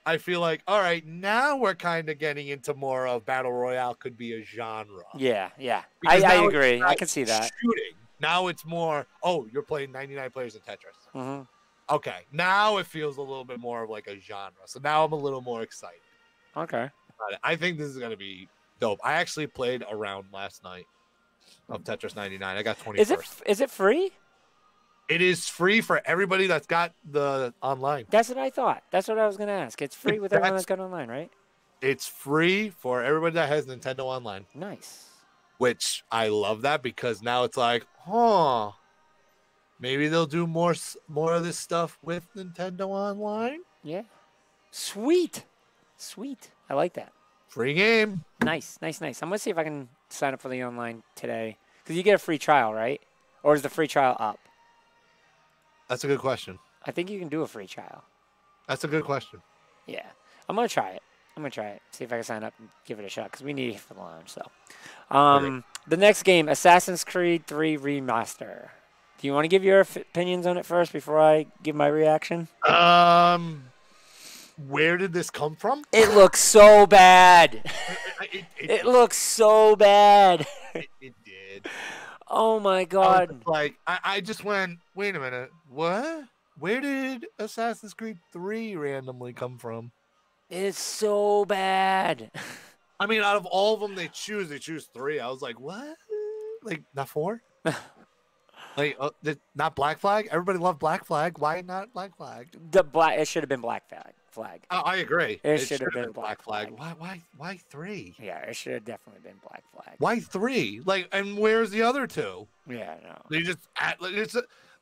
I feel like, all right, now we're kind of getting into more of Battle Royale could be a genre. Yeah. I agree. I can see that. Shooting. Now it's more, you're playing 99 players in Tetris. Okay, now it feels a little bit more of like a genre. So now I'm a little more excited. Okay. I think this is going to be dope. I actually played a round last night of Tetris 99. I got 21st. Is it free? It is free for everybody that's got the online. That's what I thought. That's what I was gonna ask. It's free with everyone that's That's got online, right? it's free for everybody that has Nintendo Online, Nice. which I love that because now it's like, huh, maybe they'll do more of this stuff with Nintendo Online. Yeah. Sweet. Sweet. I like that. Free game. Nice. Nice. Nice. I'm gonna see if I can sign up for the online today because you get a free trial, right? Or is the free trial up? That's a good question. I think you can do a free trial. That's a good question. Yeah. I'm gonna try it. I'm gonna try it. See if I can sign up and give it a shot because we need it for the launch. So, the next game, Assassin's Creed 3 Remaster. Do you want to give your opinions on it first before I give my reaction? Where did this come from? It looks so bad. It looks so bad. it did. Oh my I was god. just like, I just went, wait a minute, what? Where did Assassin's Creed 3 randomly come from? It's so bad. I mean, out of all of them they choose 3. I was like, what? Like, not 4? Like, not Black Flag? Everybody loved Black Flag. Why not Black Flag? It should have been Black Flag. I agree. It should have should've been Black Flag. Why 3? Yeah, it should have definitely been Black Flag. Why 3? Like, and where's the other 2? Yeah, no. They just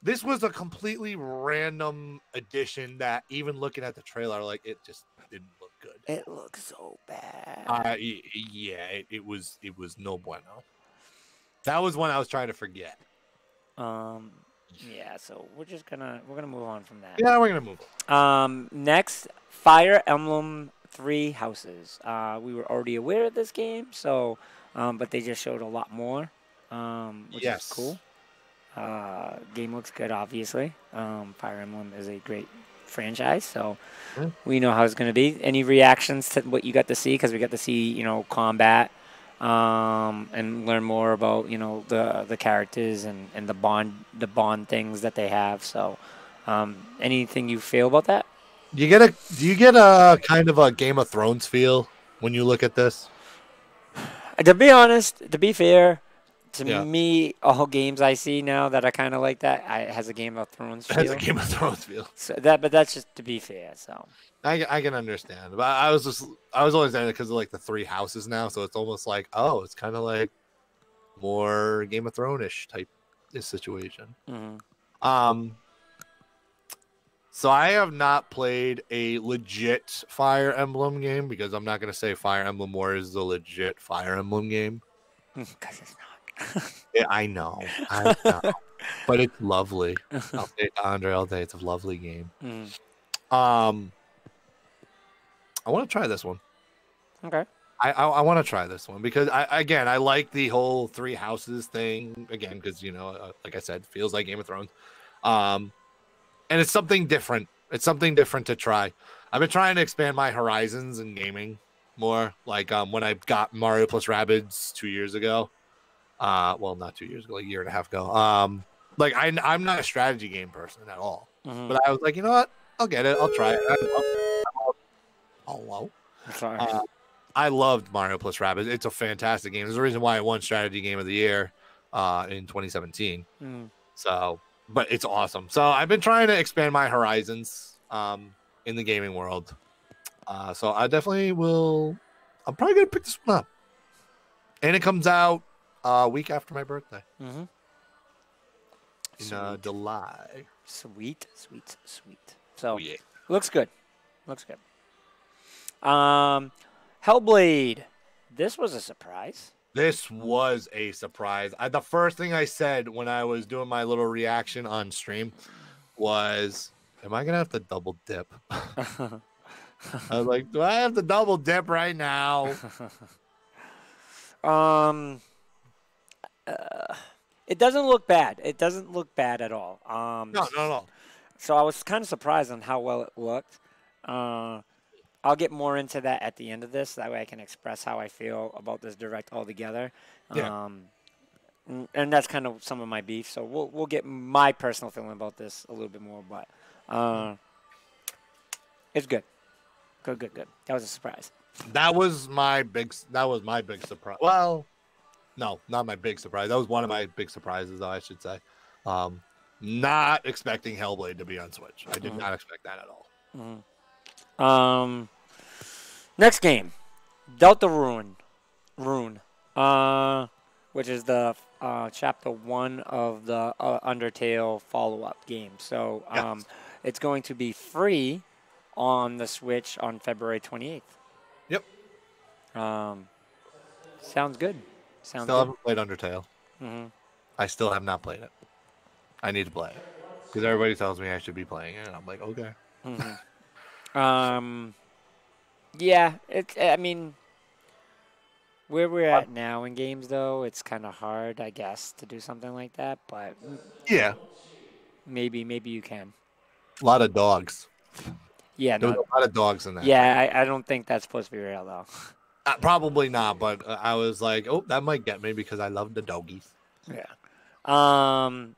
this was a completely random addition that even looking at the trailer, like, it just didn't look good. It looks so bad. Yeah, it was no bueno. That was one I was trying to forget. Yeah, so we're gonna move on from that. Yeah, we're gonna move on. Next, Fire Emblem Three Houses. We were already aware of this game, so but they just showed a lot more, which is cool. Game looks good, obviously. Fire Emblem is a great franchise, so we know how it's going to be. Any reactions to what you got to see? Because we got to see, combat, and learn more about, the characters and the bond things that they have. So, anything you feel about that? Do you get a kind of a Game of Thrones feel when you look at this? To be honest, to be fair, Yeah. me, all games I see now that are kind of like that, it has a Game of Thrones It has feel. a Game of Thrones feel. So but that's just to be fair. So I can understand, but I was always saying it because of like the 3 houses now, so it's almost like, oh, it's kind of like more Game of Thrones-ish type situation. So I have not played a legit Fire Emblem game because I'm not going to say Fire Emblem Warriors is a legit Fire Emblem game. because it's not. Yeah, I know, but it's lovely. I'll say, Andre, all day, it's a lovely game. I want to try this one. Okay. I want to try this one because I like the whole 3 houses thing again because like I said, feels like Game of Thrones, and it's something different. It's something different to try. I've been trying to expand my horizons in gaming more. Like when I got Mario plus Rabbids 2 years ago. Well, not 2 years ago, like a year and a half ago. Like I'm not a strategy game person at all, but I was like, you know what? I'll get it. I'll try it. Hello. Sorry. I loved Mario plus Rabbids. It's a fantastic game. There's a reason why it won Strategy Game of the Year in 2017. So, but it's awesome. So I've been trying to expand my horizons in the gaming world. So I definitely will. I'm probably gonna pick this one up, and it comes out a week after my birthday in July. Sweet. So yeah. looks good. Hellblade. This was a surprise. This was a surprise. The first thing I said when I was doing my little reaction on stream was, am I going to have to double dip? I was like, do I have to double dip right now? It doesn't look bad. It doesn't look bad at all. No. So I was kind of surprised on how well it looked. I'll get more into that at the end of this. That way I can express how I feel about this direct altogether. Yeah. And that's kind of some of my beef. So we'll get my personal feeling about this a little bit more. But it's good. Good. That was a surprise. That was my big surprise. Well, no, not my big surprise. That was one of my big surprises, though, I should say. Not expecting Hellblade to be on Switch. I did not expect that at all. Next game, Delta Rune, which is the chapter 1 of the Undertale follow-up game. So Yes. it's going to be free on the Switch on February 28th. Yep. Sounds good. Sounds Still good. haven't played Undertale. I still have not played it. I need to play it because everybody tells me I should be playing it, and I'm like, okay. Yeah, I mean, where we're at now in games, though, it's kind of hard, I guess, to do something like that. But Yeah, maybe you can. a lot of dogs. Yeah, There was no. a lot of dogs in that. Yeah, I don't think that's supposed to be real, though. Probably not, but I was like, oh, that might get me because I love the doggies. Yeah.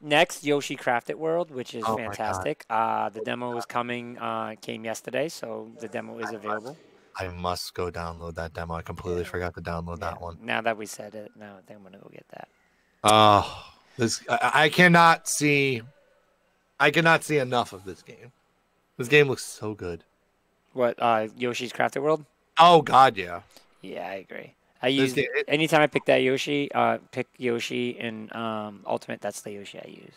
Next, Yoshi Crafted World, which is Oh my God. fantastic. The demo is coming, came yesterday, so the demo is available. I must go download that demo. I completely forgot to download that one. Now that we said it, now I think I'm gonna go get that. I cannot see enough of this game. This game looks so good. What, Yoshi's Crafted World? Oh God, yeah. Yeah, I agree. Anytime I pick that Yoshi, pick Yoshi in Ultimate, that's the Yoshi I use.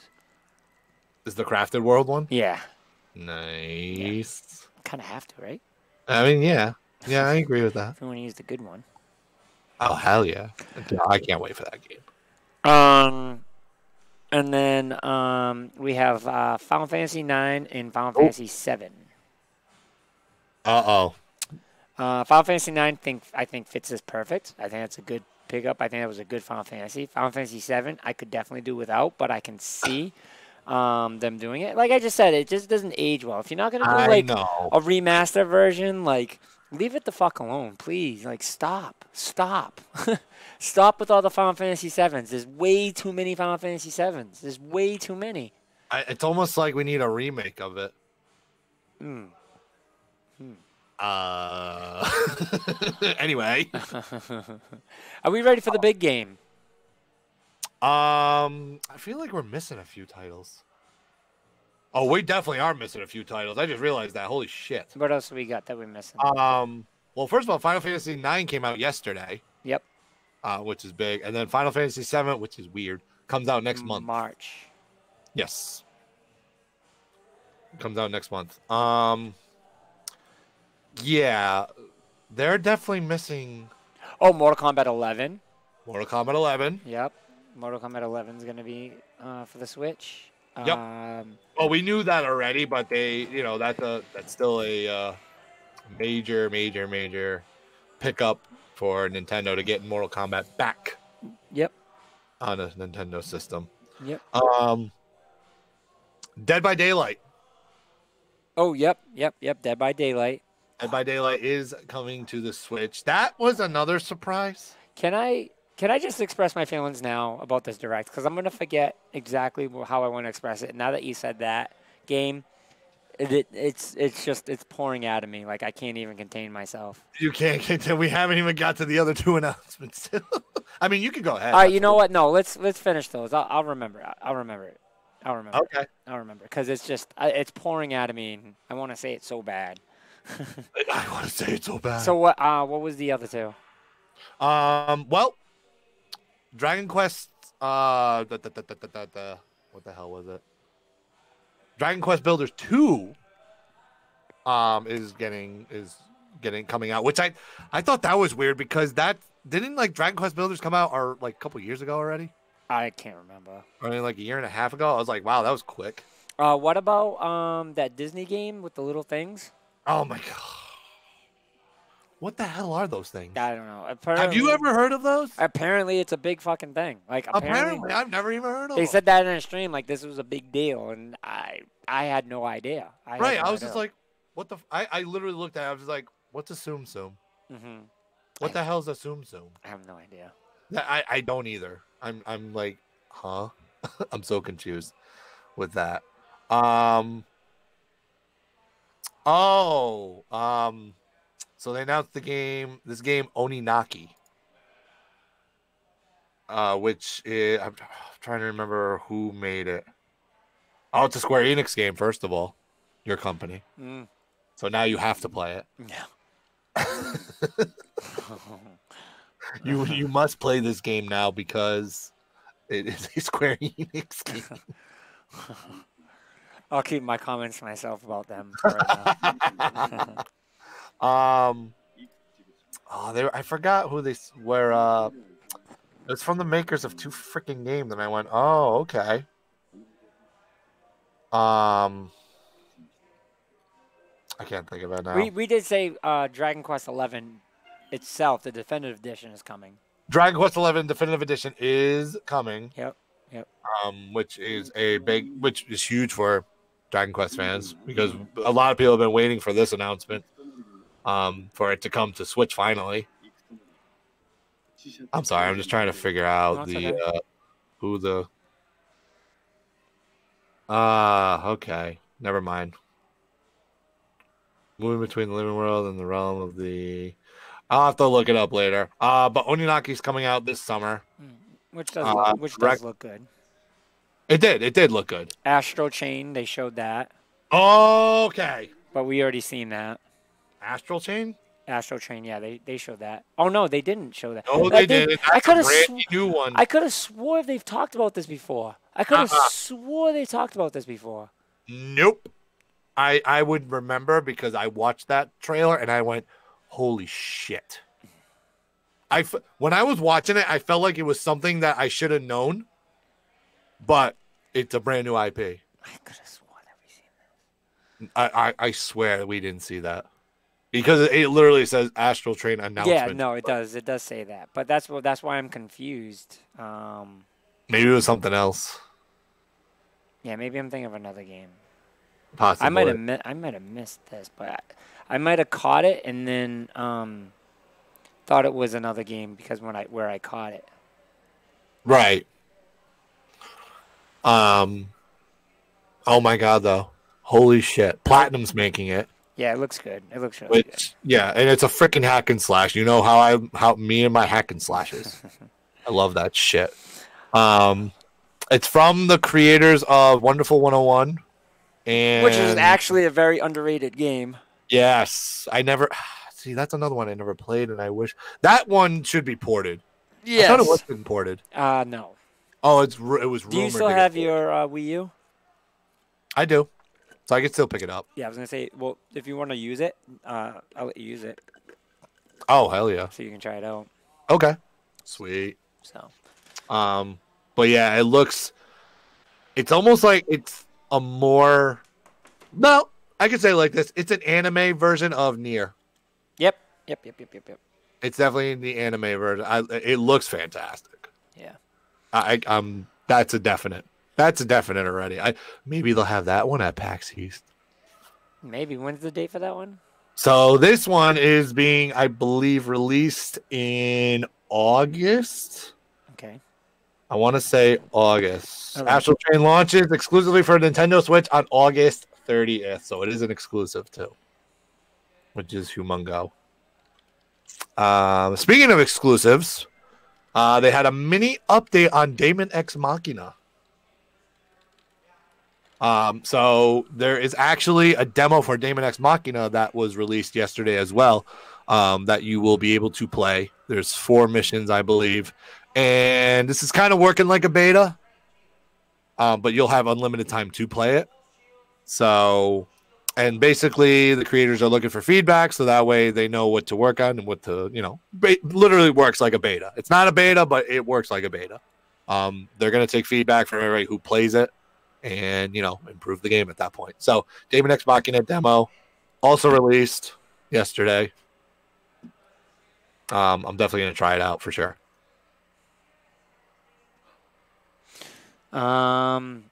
Is the Crafted World one? Yeah. Nice. Kind of have to, right? I mean, yeah. Yeah, I agree with that. If you want to use the good one. Oh, hell yeah. I can't wait for that game. And then we have Final Fantasy 9 and Final Fantasy 7. Uh-oh. Final Fantasy 9 I think fits this perfect. I think that's a good pickup. I think that was a good Final Fantasy. Final Fantasy 7 I could definitely do without, but I can see them doing it. Like I just said, it just doesn't age well. If you're not gonna do like a remaster version, like leave it the fuck alone, please. Like stop. Stop with all the Final Fantasy 7s. There's way too many Final Fantasy 7s. There's way too many. It's almost like we need a remake of it. Anyway. Are we ready for the big game? I feel like we're missing a few titles. Oh, we definitely are missing a few titles. I just realized that. Holy shit. What else we got that we're missing? Well, first of all, Final Fantasy 9 came out yesterday. Yep. Which is big. And then Final Fantasy 7, which is weird, comes out next month. March. Yes. Comes out next month. Yeah. They're definitely missing. Oh, Mortal Kombat 11. Mortal Kombat 11. Yep. Mortal Kombat 11 is going to be for the Switch. Yep. Well, we knew that already, but that's still a major pickup for Nintendo to get Mortal Kombat back. Yep. On a Nintendo system. Yep. Dead by Daylight. Oh, yep. Dead by Daylight. Dead by Daylight is coming to the Switch. That was another surprise. Can I just express my feelings now about this Direct? Because I'm going to forget exactly how I want to express it. Now that you said that game, it's pouring out of me. Like, I can't even contain myself. You can't contain. We haven't even got to the other two announcements. I mean, you can go ahead. All right, you know what? No, let's finish those. I'll remember. I'll remember it. Okay. I'll remember. Because it's pouring out of me, and I want to say it so bad. I want to say it so bad. So what was the other two? Well, Dragon Quest. What the hell was it? Dragon Quest Builders 2. Is coming out, which I thought that was weird because that didn't like Dragon Quest Builders come out or like a couple years ago already. I can't remember. I mean, like a year and a half ago. I was like, wow, that was quick. What about that Disney game with the little things? Oh my god. What the hell are those things? I don't know. Have you ever heard of those? Apparently, it's a big fucking thing. Like apparently I've never even heard of them. They said that in a stream, like this was a big deal, and I had no idea. I was just like, what the? I literally looked at it. I was like, what's a Tsum Tsum? Mm-hmm. What the hell's a Tsum Tsum? I have no idea. I don't either. I'm like, huh? I'm so confused with that. So they announced this game Oninaki, which I'm trying to remember who made it. Oh, it's a Square Enix game, first of all. Your company. Mm. So now you have to play it. Yeah. You must play this game now because it is a Square Enix game. I'll keep my comments to myself about them for right now. I forgot who they were. It was from the makers of two freaking games, and I went, oh, okay. I can't think of it now. We did say Dragon Quest XI itself, the definitive edition, is coming. Dragon Quest XI Definitive Edition is coming. Yep. Which is huge for Dragon Quest fans because a lot of people have been waiting for this announcement, for it to come to Switch finally. I'm sorry, I'm just trying to figure out who the. Okay, never mind. Moving between the living world and the realm of the. I'll have to look it up later. But Oninaki's coming out this summer. Which does look good. It did look good. Astral Chain, they showed that. Okay. But we already seen that. Astral Chain? Astral Chain, yeah, they showed that. Oh no, they didn't show that. No, they didn't. That's a brand new one. I could have swore they've talked about this before. I could have swore they talked about this before. Nope. I would remember because I watched that trailer and I went, holy shit. When I was watching it, I felt like it was something that I should have known, but it's a brand new IP. I could have sworn that we seen that. I swear we didn't see that because it literally says Astral Train announcement. Yeah, no, it does. It does say that, but that's why I'm confused. Maybe it was something else. Yeah, maybe I'm thinking of another game. Possibly. I might have missed this, but I might have caught it and then thought it was another game because where I caught it. Right. Oh my god, though! Holy shit! Platinum's making it. Yeah, it looks good. It looks really good. Yeah, and it's a freaking hack and slash. You know how me and my hack and slashes. I love that shit. It's from the creators of Wonderful 101. Which is actually a very underrated game. Yes. I never... See, that's another one I never played, and I wish... That one should be ported. Yes. I thought it was been ported. No. Oh, it was rumored. Do you still have your Wii U? I do. So I can still pick it up. Yeah, I was going to say, well, if you want to use it, I'll let you use it. Oh, hell yeah. So you can try it out. Okay. Sweet. So. But yeah, it looks... It's almost like it's a more... No, I could say it like this. It's an anime version of Nier. Yep. It's definitely the anime version. It looks fantastic. Yeah. That's a definite. That's a definite already. Maybe they'll have that one at PAX East. Maybe. When's the date for that one? So this one is being, I believe, released in August. Okay. I want to say August. Right. Astral Chain launches exclusively for Nintendo Switch on August 30th. So it is an exclusive too, which is humongo. Speaking of exclusives, they had a mini update on Daemon X Machina. So there is actually a demo for Daemon X Machina that was released yesterday as well, that you will be able to play. There's 4 missions, I believe. And this is kind of working like a beta, but you'll have unlimited time to play it. So, and basically the creators are looking for feedback so that way they know what to work on and what to, literally works like a beta. It's not a beta, but it works like a beta. They're going to take feedback from everybody who plays it and, improve the game at that point. So, Daemon X Machina demo also released yesterday. I'm definitely going to try it out for sure. So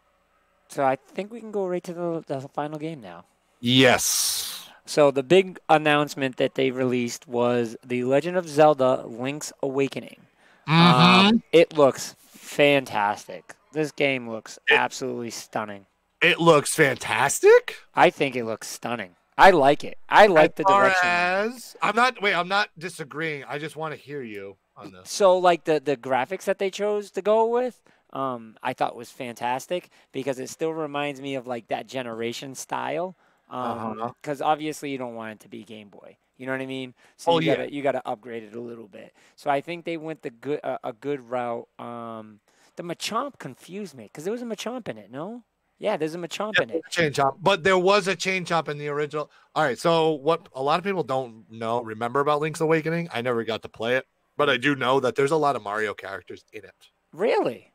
I think we can go right to the final game now. Yes. So the big announcement that they released was The Legend of Zelda: Link's Awakening. Mm-hmm. It looks fantastic. This game looks absolutely stunning. It looks fantastic? I think it looks stunning. I like it. I like the direction. I'm not disagreeing. I just want to hear you on this. So like the graphics that they chose to go with, I thought was fantastic because it still reminds me of like that generation style. Uh-huh. Because obviously you don't want it to be Game Boy. You know what I mean? So Oh, you yeah. gotta upgrade it a little bit. So I think they went the good a good route. The Machamp confused me because there was a Machamp in it. No, yeah, there's a Machamp in it. Chain chomp, but there was a chain chomp in the original. All right, so what a lot of people don't remember about Link's Awakening, I never got to play it, but I do know that there's a lot of Mario characters in it. Really?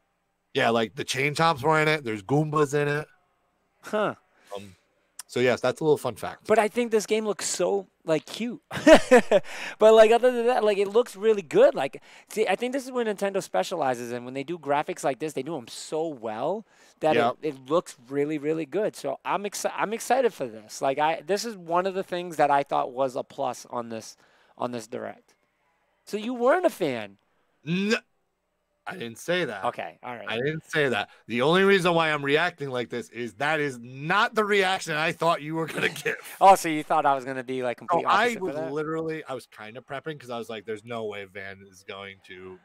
Yeah, like the chain chomps were in it. There's Goombas in it. Huh. So yes, that's a little fun fact. But I think this game looks so like cute. But like other than that, like it looks really good. Like, see, I think this is where Nintendo specializes, and when they do graphics like this, they do them so well that Yep. it looks really, really good. So I'm excited for this. Like this is one of the things that I thought was a plus on this direct. So you weren't a fan. I didn't say that. Okay, all right. I didn't say that. The only reason why I'm reacting like this is that is not the reaction I thought you were gonna give. Oh, so you thought I was gonna be like complete opposite I for was that? literally, I was kind of prepping because I was like, "There's no way Van is going to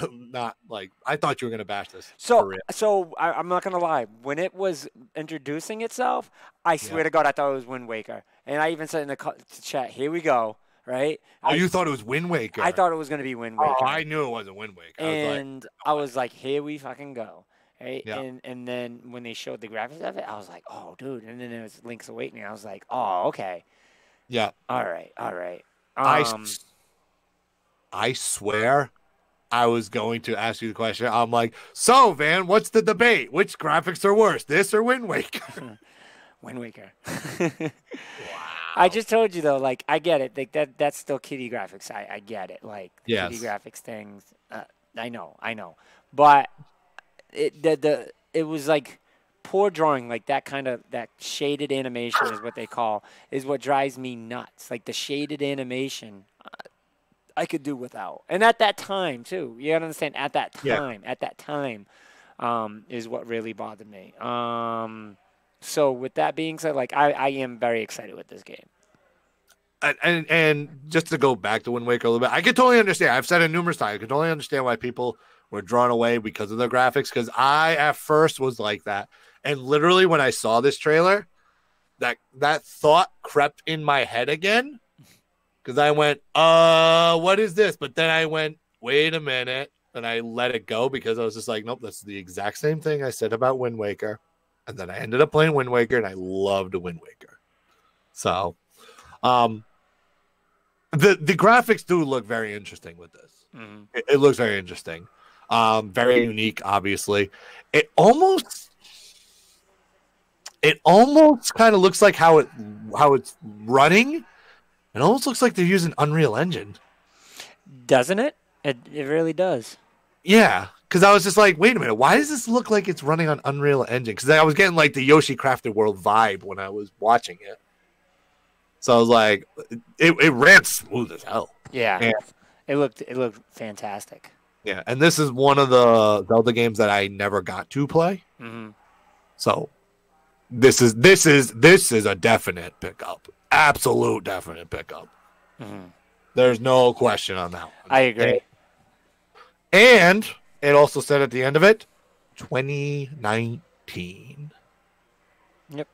not like." I thought you were gonna bash this. for real. So I'm not gonna lie. When it was introducing itself, I swear to God, I thought it was Wind Waker, and I even said in the chat, "Here we go." Right? Oh, you thought it was Wind Waker? I thought it was gonna be Wind Waker. Oh, I knew it wasn't Wind Waker. And I was like, "Here we fucking go." Right? Yeah. And then when they showed the graphics of it, I was like, "Oh, dude!" And then it was Link's Awakening. I was like, "Oh, okay, yeah. all right, all right." I swear I was going to ask you the question. I'm like, "So, Van, what's the debate? Which graphics are worse, this or Wind Waker?" Wind Waker. I just told you though, like I get it. Like that's still kiddie graphics. I get it. Like the Yes. kiddie graphics things. I know. But it was like poor drawing, like that kind of that shaded animation is what they call is what drives me nuts. Like the shaded animation, I could do without. And at that time too, you gotta understand. At that time, is what really bothered me. So with that being said, like I am very excited with this game. And just to go back to Wind Waker a little bit, I can totally understand. I've said it numerous times. I can totally understand why people were drawn away because of the graphics. Because I at first was like that, and literally when I saw this trailer, that thought crept in my head again. Because I went, what is this? But then I went, wait a minute, and I let it go because I was just like, nope, that's the exact same thing I said about Wind Waker. And then I ended up playing Wind Waker, and I loved Wind Waker. So, the graphics do look very interesting with this. Mm-hmm. It looks very interesting, very unique. Obviously, it almost kind of looks like how it's running. It almost looks like they're using Unreal Engine, doesn't it? It really does. Yeah. Because I was just like, wait a minute, why does this look like it's running on Unreal Engine? Because I was getting like the Yoshi Crafted World vibe when I was watching it. So I was like, it ran smooth as hell. Yeah. And, it looked fantastic. Yeah, and this is one of the Zelda games that I never got to play. Mm-hmm. So this is a definite pickup, absolute definite pickup. Mm-hmm. There's no question on that one. I agree. And it also said at the end of it, 2019. Yep.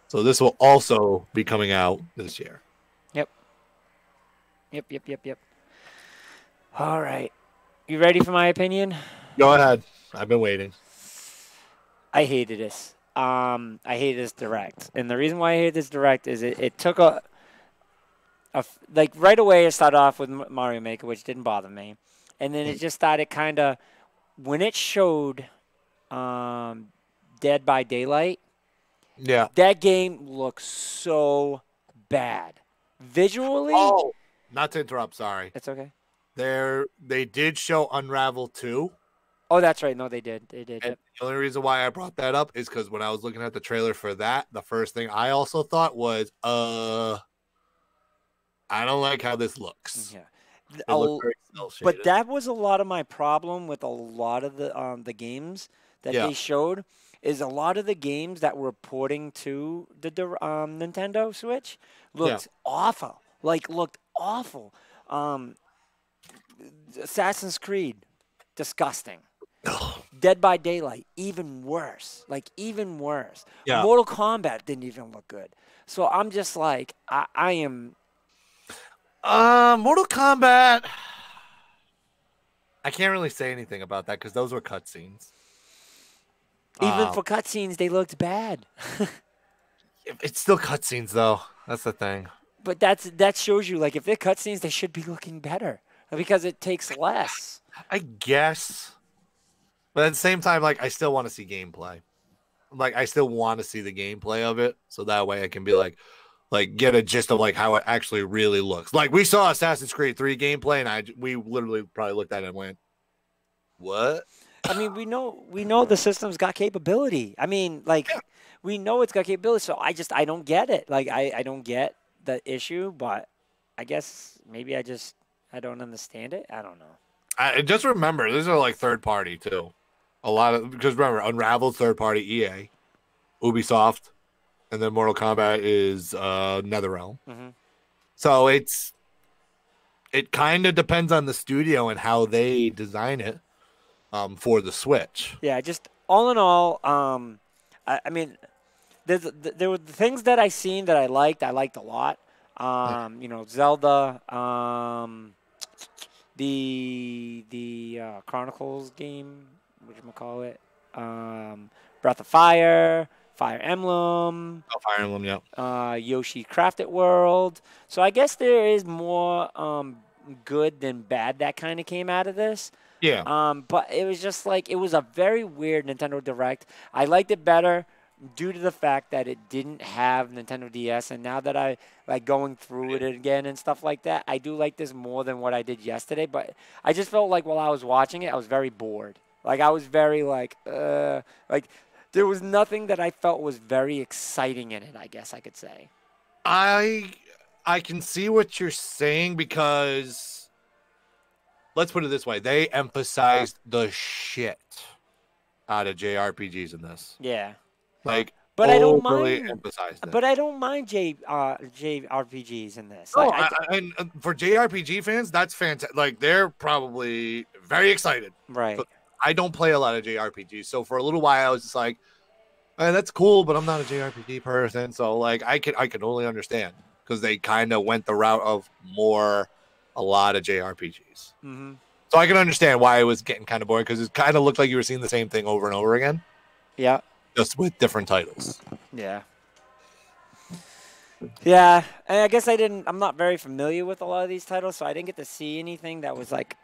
So this will also be coming out this year. Yep. All right. You ready for my opinion? Go ahead. I've been waiting. I hated this. I hated this direct. And the reason why I hated this direct is it took like right away it started off with Mario Maker, which didn't bother me. And then it just started kind of, when it showed Dead by Daylight, Yeah. that game looks so bad. Visually. Oh, not to interrupt, sorry. It's okay. They did show Unravel 2. Oh, that's right. No, they did. They did. Yep. The only reason why I brought that up is because when I was looking at the trailer for that, the first thing I also thought was, I don't like how this looks. Yeah. It looked very cel-shaded. But that was a lot of my problem with a lot of the games that they showed. Is a lot of the games that were porting to the Nintendo Switch looked awful. Like looked awful. Assassin's Creed, disgusting. Dead by Daylight, even worse. Like, even worse. Yeah. Mortal Kombat didn't even look good. So I'm just like, I am. Mortal Kombat. I can't really say anything about that because those were cutscenes. Even for cutscenes, they looked bad. It's still cutscenes, though. That's the thing. But that shows you, like, if they're cutscenes, they should be looking better because it takes less. I guess. But at the same time, like, I still want to see gameplay. Like, I still want to see the gameplay of it. So that way I can be like, get a gist of, like, how it actually really looks. Like, we saw Assassin's Creed 3 gameplay, and we literally probably looked at it and went, what? I mean, we know the system's got capability. I mean, like, we know it's got capability. So I don't get it. Like, I don't get the issue, but I guess maybe I don't understand it. I don't know. I just remember, these are like third party too. A lot of, because remember, Unraveled third party EA, Ubisoft, and then Mortal Kombat is NetherRealm. Mm-hmm. So it kind of depends on the studio and how they design it for the Switch. Yeah, just all in all, I mean, there were the things that I seen that I liked a lot. Zelda, the Chronicles game, whatchamacallit, Breath of Fire, Fire Emblem. Oh, Fire Emblem, yeah. Yoshi Crafted World. So I guess there is more good than bad that kind of came out of this. Yeah. But it was just like, it was a very weird Nintendo Direct. I liked it better due to the fact that it didn't have Nintendo DS, and now that I like going through it again and stuff like that, I do like this more than what I did yesterday. But I just felt like while I was watching it, I was very bored. Like, I was very like there was nothing that I felt was very exciting in it, I guess I could say. I can see what you're saying because, let's put it this way, they emphasized the shit out of JRPGs in this. Yeah. Like, but I don't overly mind. emphasized it. But I don't mind JRPGs in this. Oh, and for JRPG fans, that's fantastic. Like, they're probably very excited. Right. But I don't play a lot of JRPGs, so for a little while I was just like, that's cool, but I'm not a JRPG person, so like I can only understand because they kind of went the route of a lot of JRPGs. Mm-hmm. So I can understand why it was getting kind of boring because it kind of looked like you were seeing the same thing over and over again. Yeah. Just with different titles. Yeah. Yeah, and I guess I'm not very familiar with a lot of these titles, so I didn't get to see anything that was like,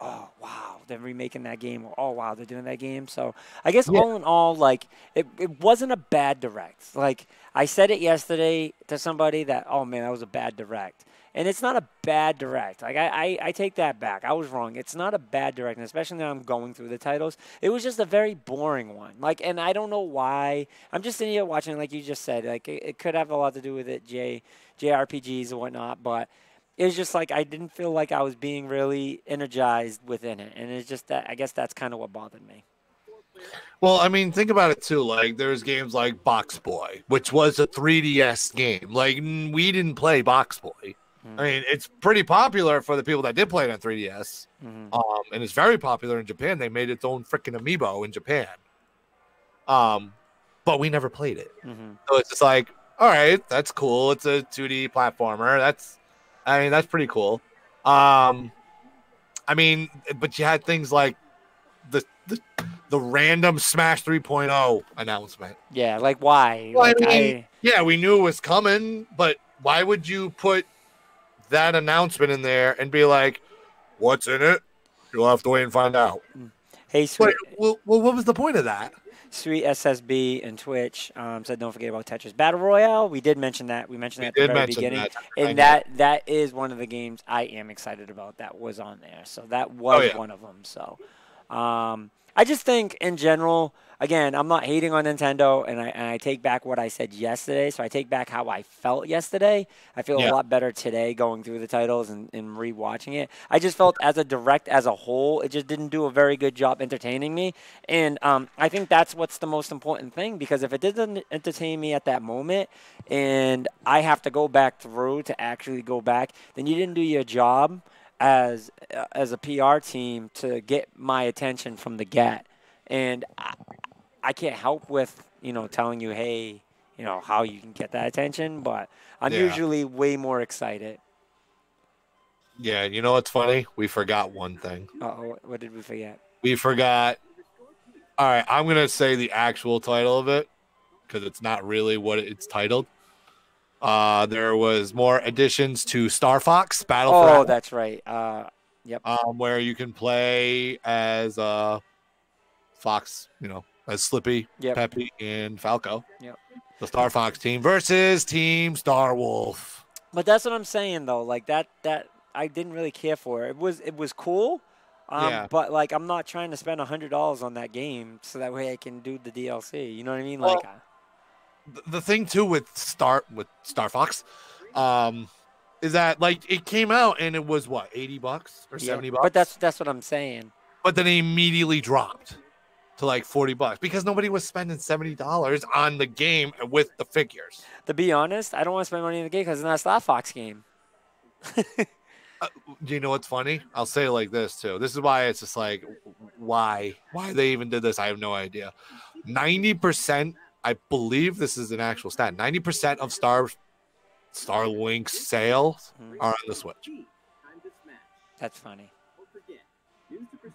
oh, wow, they're remaking that game, or oh, wow, they're doing that game. So I guess all in all, like, it wasn't a bad Direct. Like, I said it yesterday to somebody that, oh, man, that was a bad Direct. And it's not a bad Direct. Like, I take that back. I was wrong. It's not a bad Direct, and especially now I'm going through the titles. It was just a very boring one. Like, and I don't know why. I'm just sitting here watching, like you just said. Like, it could have a lot to do with it, JRPGs and whatnot, but it was just like I didn't feel like I was being really energized within it. And it's just that, I guess that's kind of what bothered me. Well, I mean, think about it, too. Like, there's games like Box Boy, which was a 3DS game. Like, we didn't play Box Boy. I mean, it's pretty popular for the people that did play it on 3DS. And it's very popular in Japan. They made its own freaking amiibo in Japan. But we never played it. So it's just like, all right, that's cool. It's a 2D platformer. That's pretty cool. I mean, but you had things like the random Smash 3.0 announcement. Yeah, like why? Well, Like, I mean, yeah, we knew it was coming, but why would you put that announcement in there and be like, what's in it? You'll have to wait and find out. Hey, sweet. Well, what was the point of that? Sweet SSB and Twitch said, don't forget about Tetris Battle Royale. We did mention that. We mentioned that at the very beginning. And that is one of the games I am excited about that was on there. So that was one of them. So I just think in general, again, I'm not hating on Nintendo, and I take back what I said yesterday. So I take back how I felt yesterday. I feel a lot better today going through the titles and rewatching it. I just felt as a Direct as a whole, it just didn't do a very good job entertaining me. And I think that's what's the most important thing, because if it didn't entertain me at that moment and I have to go back through to actually go back, then you didn't do your job as a PR team to get my attention from the get, and I can't help with telling you, hey, how you can get that attention, but I'm Yeah. usually way more excited. Yeah, you know what's funny? We forgot one thing. Uh-oh, what did we forget? We forgot. All right, I'm going to say the actual title of it because it's not really what it's titled. There was more additions to Star Fox Battle for Oh, Atlas, that's right. Yep. where you can play as Fox, as Slippy, Yep. Peppy, and Falco. Yep. The Star Fox team versus Team Star Wolf. But that's what I'm saying though. Like that I didn't really care for. It was cool. Yeah. But like I'm not trying to spend $100 on that game so that way I can do the DLC. You know what I mean? Well, Like the thing too with Star Fox, is that like it came out and it was what $80 or yeah, $70, But that's what I'm saying. but then it immediately dropped to like $40 because nobody was spending $70 on the game with the figures. To be honest, I don't want to spend money in the game because it's not a Star Fox game. Do you know what's funny? I'll say it like this too. This is why it's just like, why they even did this? I have no idea. 90%, I believe this is an actual stat. 90% of Starlink sales are on the Switch. That's funny.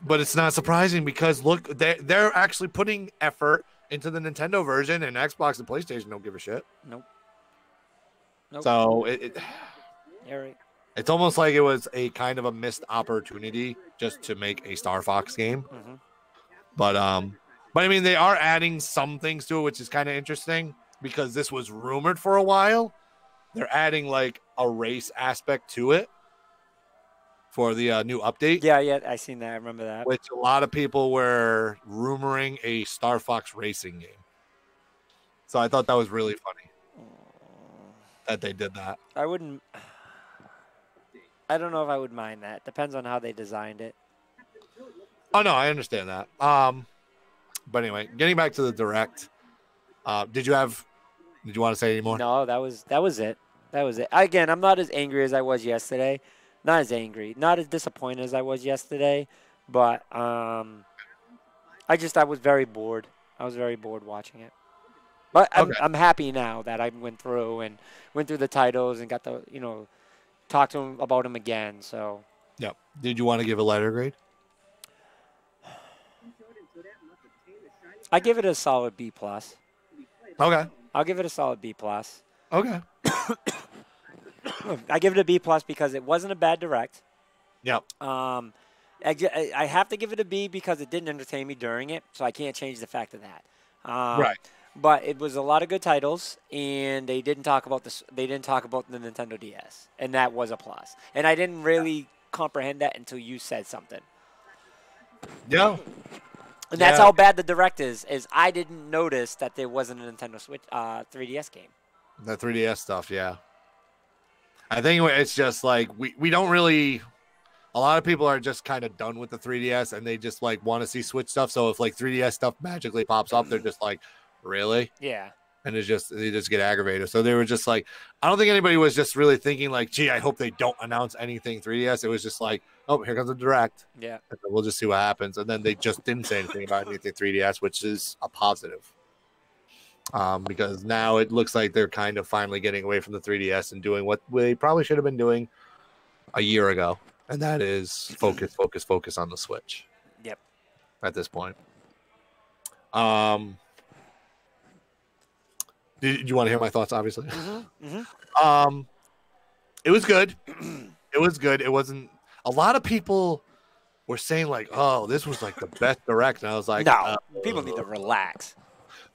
But it's not surprising because look, they're actually putting effort into the Nintendo version, and Xbox and PlayStation don't give a shit. Nope. So You're right. it's almost like it was a kind of a missed opportunity just to make a Star Fox game. Mm-hmm. But I mean, they are adding some things to it, which is kind of interesting because this was rumored for a while. They're adding like a race aspect to it for the new update. Yeah, I seen that. I remember that. Which a lot of people were rumoring a Star Fox racing game. So I thought that was really funny that they did that. I don't know if I would mind that. Depends on how they designed it. Oh no, I understand that. But anyway, getting back to the direct, did you want to say any more? No, that was it. That was it. Again, I'm not as angry as I was yesterday. Not as angry. Not as disappointed as I was yesterday. But I was very bored. I was very bored watching it. But I'm happy now that I went through the titles and got to talk to him about them again. So. Yeah. Did you want to give a letter grade? I give it a solid B+. Okay. I'll give it a solid B+. Okay. I give it a B+ because it wasn't a bad direct. Yep. I have to give it a B because it didn't entertain me during it, so I can't change the fact of that. Right. But it was a lot of good titles, and they didn't talk about this. They didn't talk about the Nintendo DS, and that was a plus. And I didn't really comprehend that until you said something. Yeah. And that's how bad the direct is I didn't notice that there wasn't a Nintendo Switch 3DS game. The 3DS stuff, yeah. I think it's just like we don't really. A lot of people are just kind of done with the 3DS and they just like want to see Switch stuff. So if like 3DS stuff magically pops up, they're just like, really? Yeah. And they just get aggravated. So they were just like, I don't think anybody was just really thinking like, gee, I hope they don't announce anything 3DS. It was just like, oh, here comes the direct. Yeah. And we'll just see what happens. And then they just didn't say anything about anything 3DS, which is a positive. Because now it looks like they're kind of finally getting away from the 3DS and doing what they probably should have been doing a year ago. And that is focus on the Switch. Yep. At this point. Did you want to hear my thoughts, obviously? Mm-hmm. Mm-hmm. It was good. It was good. It wasn't... A lot of people were saying, like, oh, this was, like, the best direct. And I was like... No, people need to relax.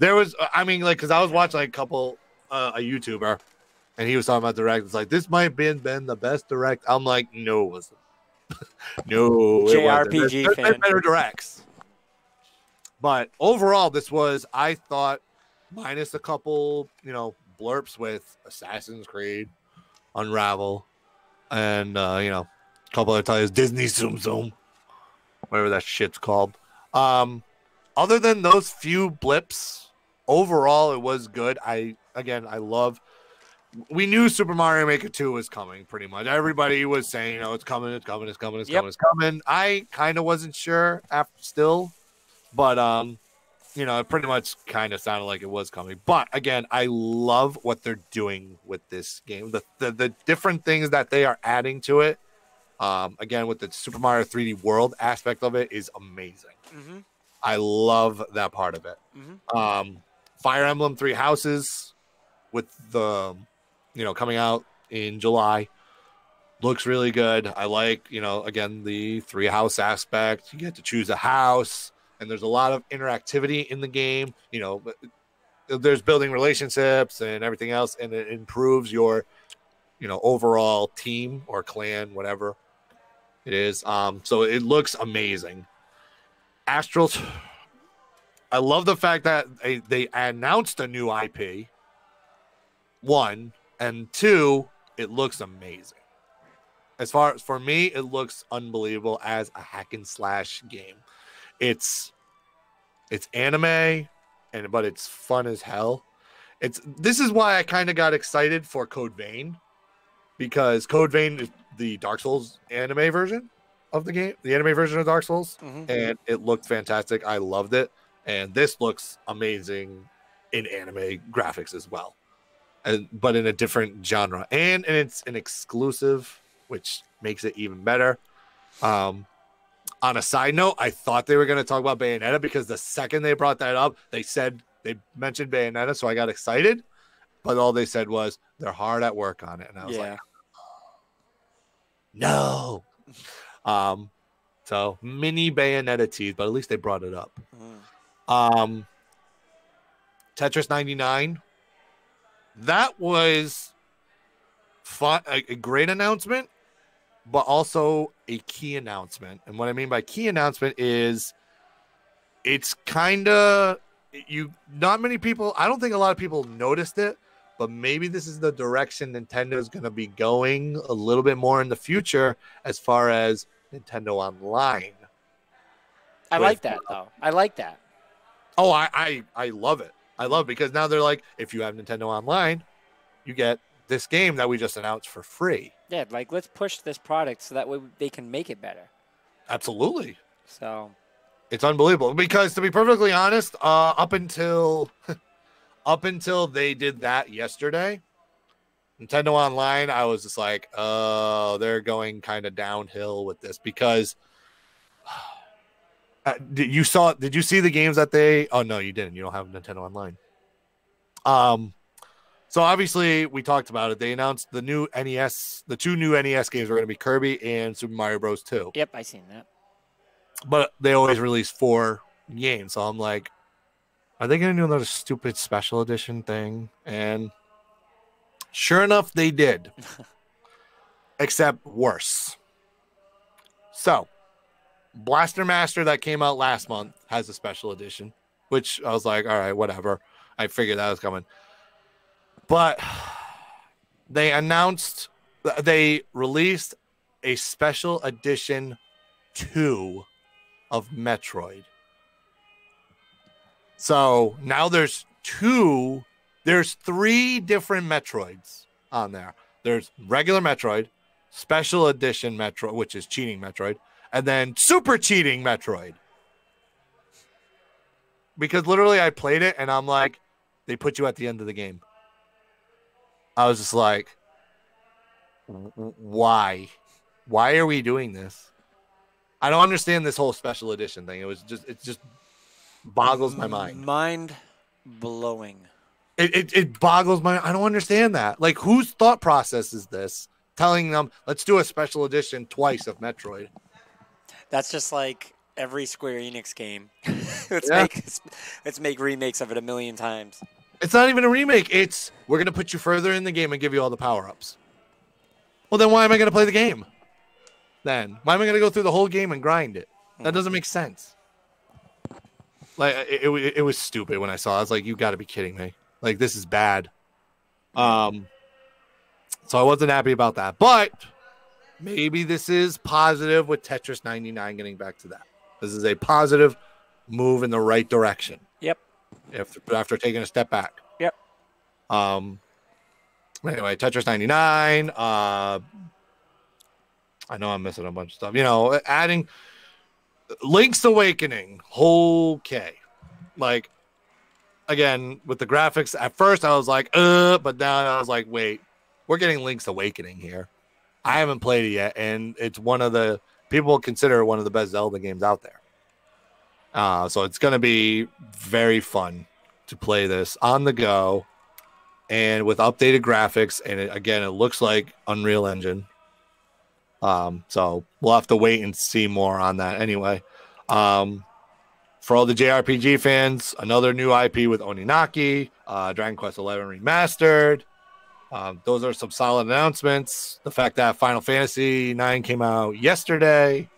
There was... I mean, like, because I was watching, like, a YouTuber, and he was talking about direct. It's like, this might have been the best direct. I'm like, no, it wasn't. No, JRPG it wasn't. There's fan. better directs. But overall, this was, I thought, minus a couple, blurps with Assassin's Creed, Unravel, and, a couple other titles, Disney Zoom Zoom, whatever that shit's called. Other than those few blips, overall, it was good. I love we knew Super Mario Maker 2 was coming pretty much. Everybody was saying, it's coming, it's coming, it's coming, it's coming, it's coming. I kind of wasn't sure still, but it pretty much kind of sounded like it was coming. But again, I love what they're doing with this game. The different things that they are adding to it. Again, with the Super Mario 3D World aspect of it is amazing. Mm-hmm. I love that part of it. Mm-hmm. Fire Emblem Three Houses with the, coming out in July looks really good. I like, again, the three house aspect. You get to choose a house, and there's a lot of interactivity in the game. There's building relationships and everything else, and it improves your, overall team or clan, whatever it is. So it looks amazing. Astrals. I love the fact that they announced a new IP. One, and two, it looks amazing. As far as for me, it looks unbelievable as a hack and slash game. It's anime, but it's fun as hell. This is why I kind of got excited for Code Vein, because Code Vein is the Dark Souls anime version of the game, the anime version of Dark Souls, and it looked fantastic. I loved it, and this looks amazing in anime graphics as well, but in a different genre, and it's an exclusive, which makes it even better. On a side note, I thought they were going to talk about Bayonetta, because the second they brought that up, they mentioned Bayonetta, so I got excited, but all they said was they're hard at work on it, and I was like, no. So mini Bayonetta tease, but at least they brought it up. Tetris 99, that was fun, a great announcement, but also a key announcement. And what I mean by key announcement is it's kind of, not many people, I don't think a lot of people noticed it, but maybe this is the direction Nintendo is going to be going a little bit more in the future as far as Nintendo Online. I like that, though. I like that. Oh, I love it. I love it, because now they're like, if you have Nintendo Online, you get this game that we just announced for free. Yeah, like, let's push this product so that way they can make it better. Absolutely. So it's unbelievable, because to be perfectly honest, up until they did that yesterday, Nintendo Online, I was just like, oh, they're going kind of downhill with this, because did you see the games that they, oh no, you didn't. You don't have Nintendo Online. So obviously we talked about it. They announced the two new NES games were going to be Kirby and Super Mario Bros. 2. Yep, I seen that. But they always release 4 games. So I'm like, are they going to do another stupid special edition thing? And sure enough, they did. Except worse. So, Blaster Master that came out last month has a special edition, which I was like, all right, whatever. I figured that was coming. But they released a special edition 2 of Metroid. So now there's 3 different Metroids on there. There's regular Metroid, special edition Metroid, which is cheating Metroid, and then super cheating Metroid. Because literally I played it and I'm like, they put you at the end of the game. I was just like, why? Why are we doing this? I don't understand this whole special edition thing. It just boggles my mind. Mind blowing. It boggles my mind. I don't understand that. Like, whose thought process is this? Telling them, let's do a special edition twice of Metroid. That's just like every Square Enix game. let's make remakes of it 1,000,000 times. It's not even a remake. It's, we're going to put you further in the game and give you all the power-ups. Well, then why am I going to play the game? Then why am I going to go through the whole game and grind it? That doesn't make sense. Like, it was stupid when I saw it. I was like, you got to be kidding me. Like, this is bad. So I wasn't happy about that. But maybe this is positive with Tetris 99 getting back to that. This is a positive move in the right direction. Yep. After taking a step back. Yep. Anyway, Tetris 99. I know I'm missing a bunch of stuff. You know, adding Link's Awakening. Okay. Like, again, with the graphics, at first I was like, but now I was like, wait, we're getting Link's Awakening here. I haven't played it yet, and it's one of the people consider one of the best Zelda games out there. So it's going to be very fun to play this on the go and with updated graphics. And again, it looks like Unreal Engine. So we'll have to wait and see more on that anyway. For all the JRPG fans, another new IP with Oninaki, Dragon Quest XI Remastered. Those are some solid announcements. The fact that Final Fantasy IX came out yesterday.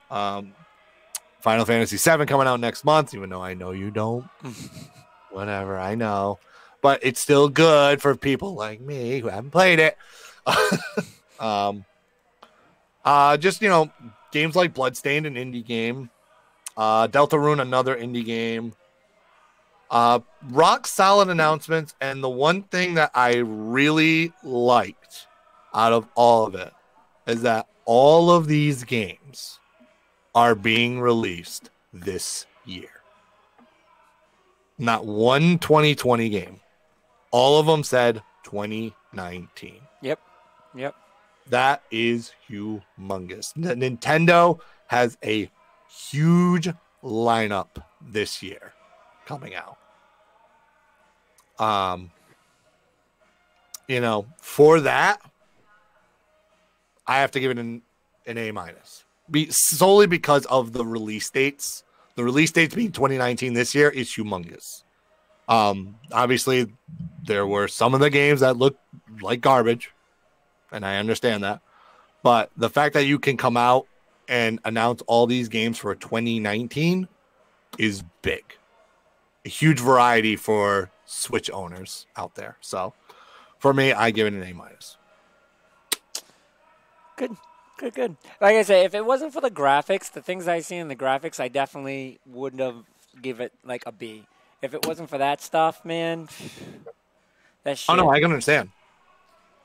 Final Fantasy VII coming out next month, even though I know you don't. Whatever, I know. But it's still good for people like me who haven't played it. Just, you know, games like Bloodstained, an indie game. Deltarune, another indie game. Rock solid announcements, and the one thing that I really liked out of all of it is that all of these games are being released this year. Not one 2020 game. All of them said 2019. Yep. That is humongous. Nintendo has a huge lineup this year coming out. You know, for that, I have to give it an A minus. Solely because of the release dates. The release dates being 2019 this year is humongous. Obviously, there were some of the games that looked like garbage, and I understand that. But the fact that you can come out and announce all these games for 2019 is big. A huge variety for Switch owners out there. So, for me, I give it an A minus. Good. Like I say, if it wasn't for the graphics, the things I see in the graphics, I definitely wouldn't have give it like a B. If it wasn't for that stuff, man, that shit. Oh no, I can understand.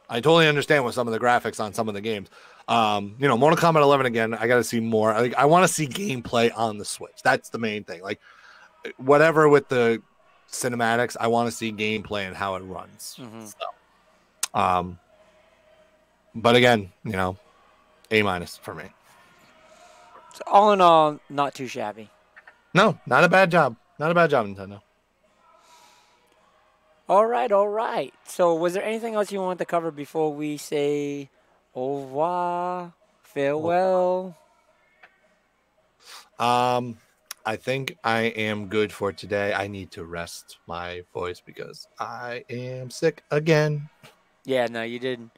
I totally understand with some of the graphics on some of the games. You know, Mortal Kombat 11 again. I got to see more. I want to see gameplay on the Switch. That's the main thing. Like, whatever with the cinematics, I want to see gameplay and how it runs. Mm-hmm. So, but again, you know, A minus for me. So all in all, not too shabby. No, not a bad job. Not a bad job, Nintendo. All right. So was there anything else you wanted to cover before we say au revoir, farewell? I think I am good for today. I need to rest my voice because I am sick again. Yeah, no, you did.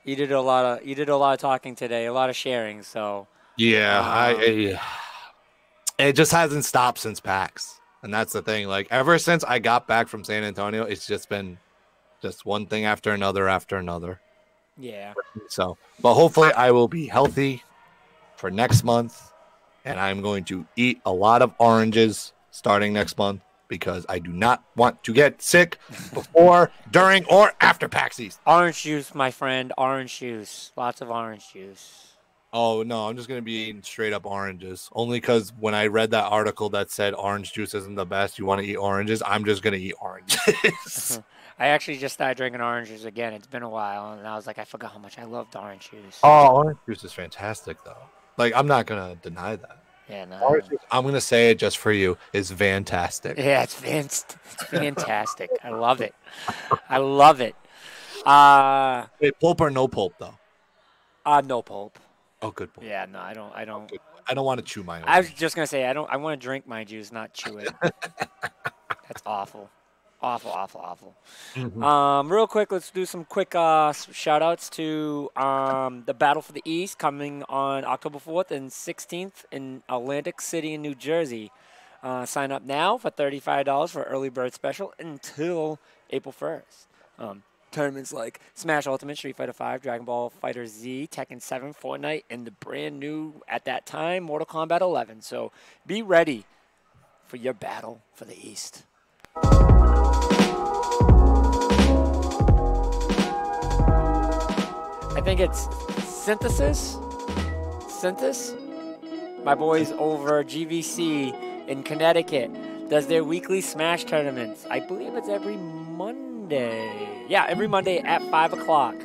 You did a lot of talking today, a lot of sharing. So yeah, it just hasn't stopped since PAX, and that's the thing. Like ever since I got back from San Antonio, it's just been just one thing after another after another. Yeah. So, but hopefully I will be healthy for next month, and I'm going to eat a lot of oranges starting next month because I do not want to get sick before, during, or after PAX East. Orange juice, my friend. Orange juice. Lots of orange juice. Oh, no, I'm just going to be eating straight up oranges. Only because when I read that article that said orange juice isn't the best, you want to eat oranges, I'm just going to eat oranges. I actually just started drinking oranges again. It's been a while, and I was like, I forgot how much I loved orange juice. Oh, orange juice is fantastic, though. Like, I'm not going to deny that. Yeah, no. Orange juice, I'm going to say it just for you, is fantastic. Yeah, it's fantastic. I love it. I love it. Wait, pulp or no pulp, though? No pulp. Oh, good pulp. Yeah, no, I don't. I don't want to chew mine. I was just gonna say I want to drink my juice, not chew it. That's awful. Awful. Mm-hmm. Real quick, let's do some quick shout outs to the Battle for the East coming on October 4th and 16th in Atlantic City in New Jersey. Sign up now for $35 for early bird special until April 1st. Tournaments like Smash Ultimate, Street Fighter V, Dragon Ball Fighter Z, Tekken 7, Fortnite, and the brand new, at that time, Mortal Kombat 11. So be ready for your battle for the East. think it's Synthesis. My boys over GVC in Connecticut does their weekly Smash tournaments. I believe it's every Monday. Yeah, every Monday at 5 o'clock.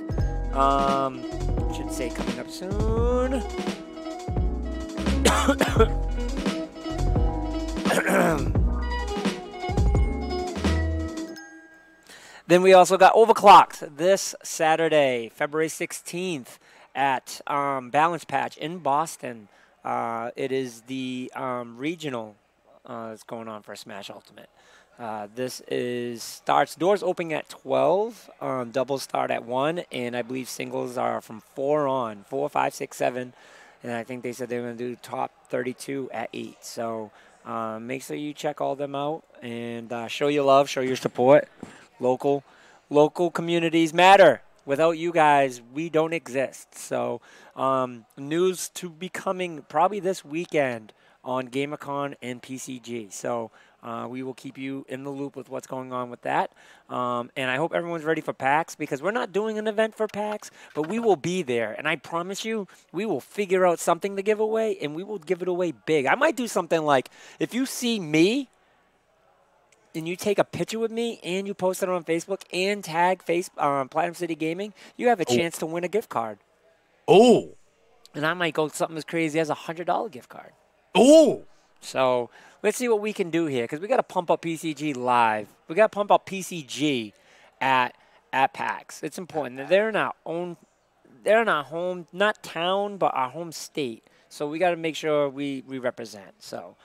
Should say coming up soon. Then we also got Overclocked this Saturday, February 16th at Balance Patch in Boston. It is the regional that's going on for Smash Ultimate. This doors opening at 12, doubles start at 1, and I believe singles are from 4 on, 4, 5, 6, 7, and I think they said they're going to do top 32 at 8. So make sure you check all them out and show your love, show your support. Local communities matter. Without you guys, we don't exist. So news to be coming probably this weekend on GamerCon and PCG. So we will keep you in the loop with what's going on with that. And I hope everyone's ready for PAX, because we're not doing an event for PAX, but we will be there. And I promise you, we will figure out something to give away, and we will give it away big. I might do something like, if you see me and you take a picture with me and you post it on Facebook and tag Platinum City Gaming, you have a chance to win a gift card. Oh. And I might go something as crazy as a $100 gift card. Oh. So let's see what we can do here, because we got to pump up PCG live. We got to pump up PCG at PAX. It's important. They're in our home, not town, but our home state. So we got to make sure we represent. So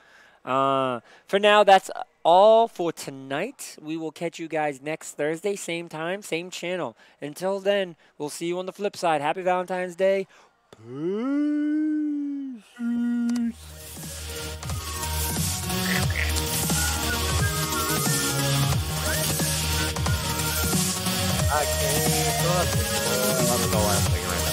for now, that's all for tonight. We will catch you guys next Thursday, same time, same channel. Until then, we'll see you on the flip side. Happy Valentine's Day. Peace. I can't. I don't know why I'm thinking right now.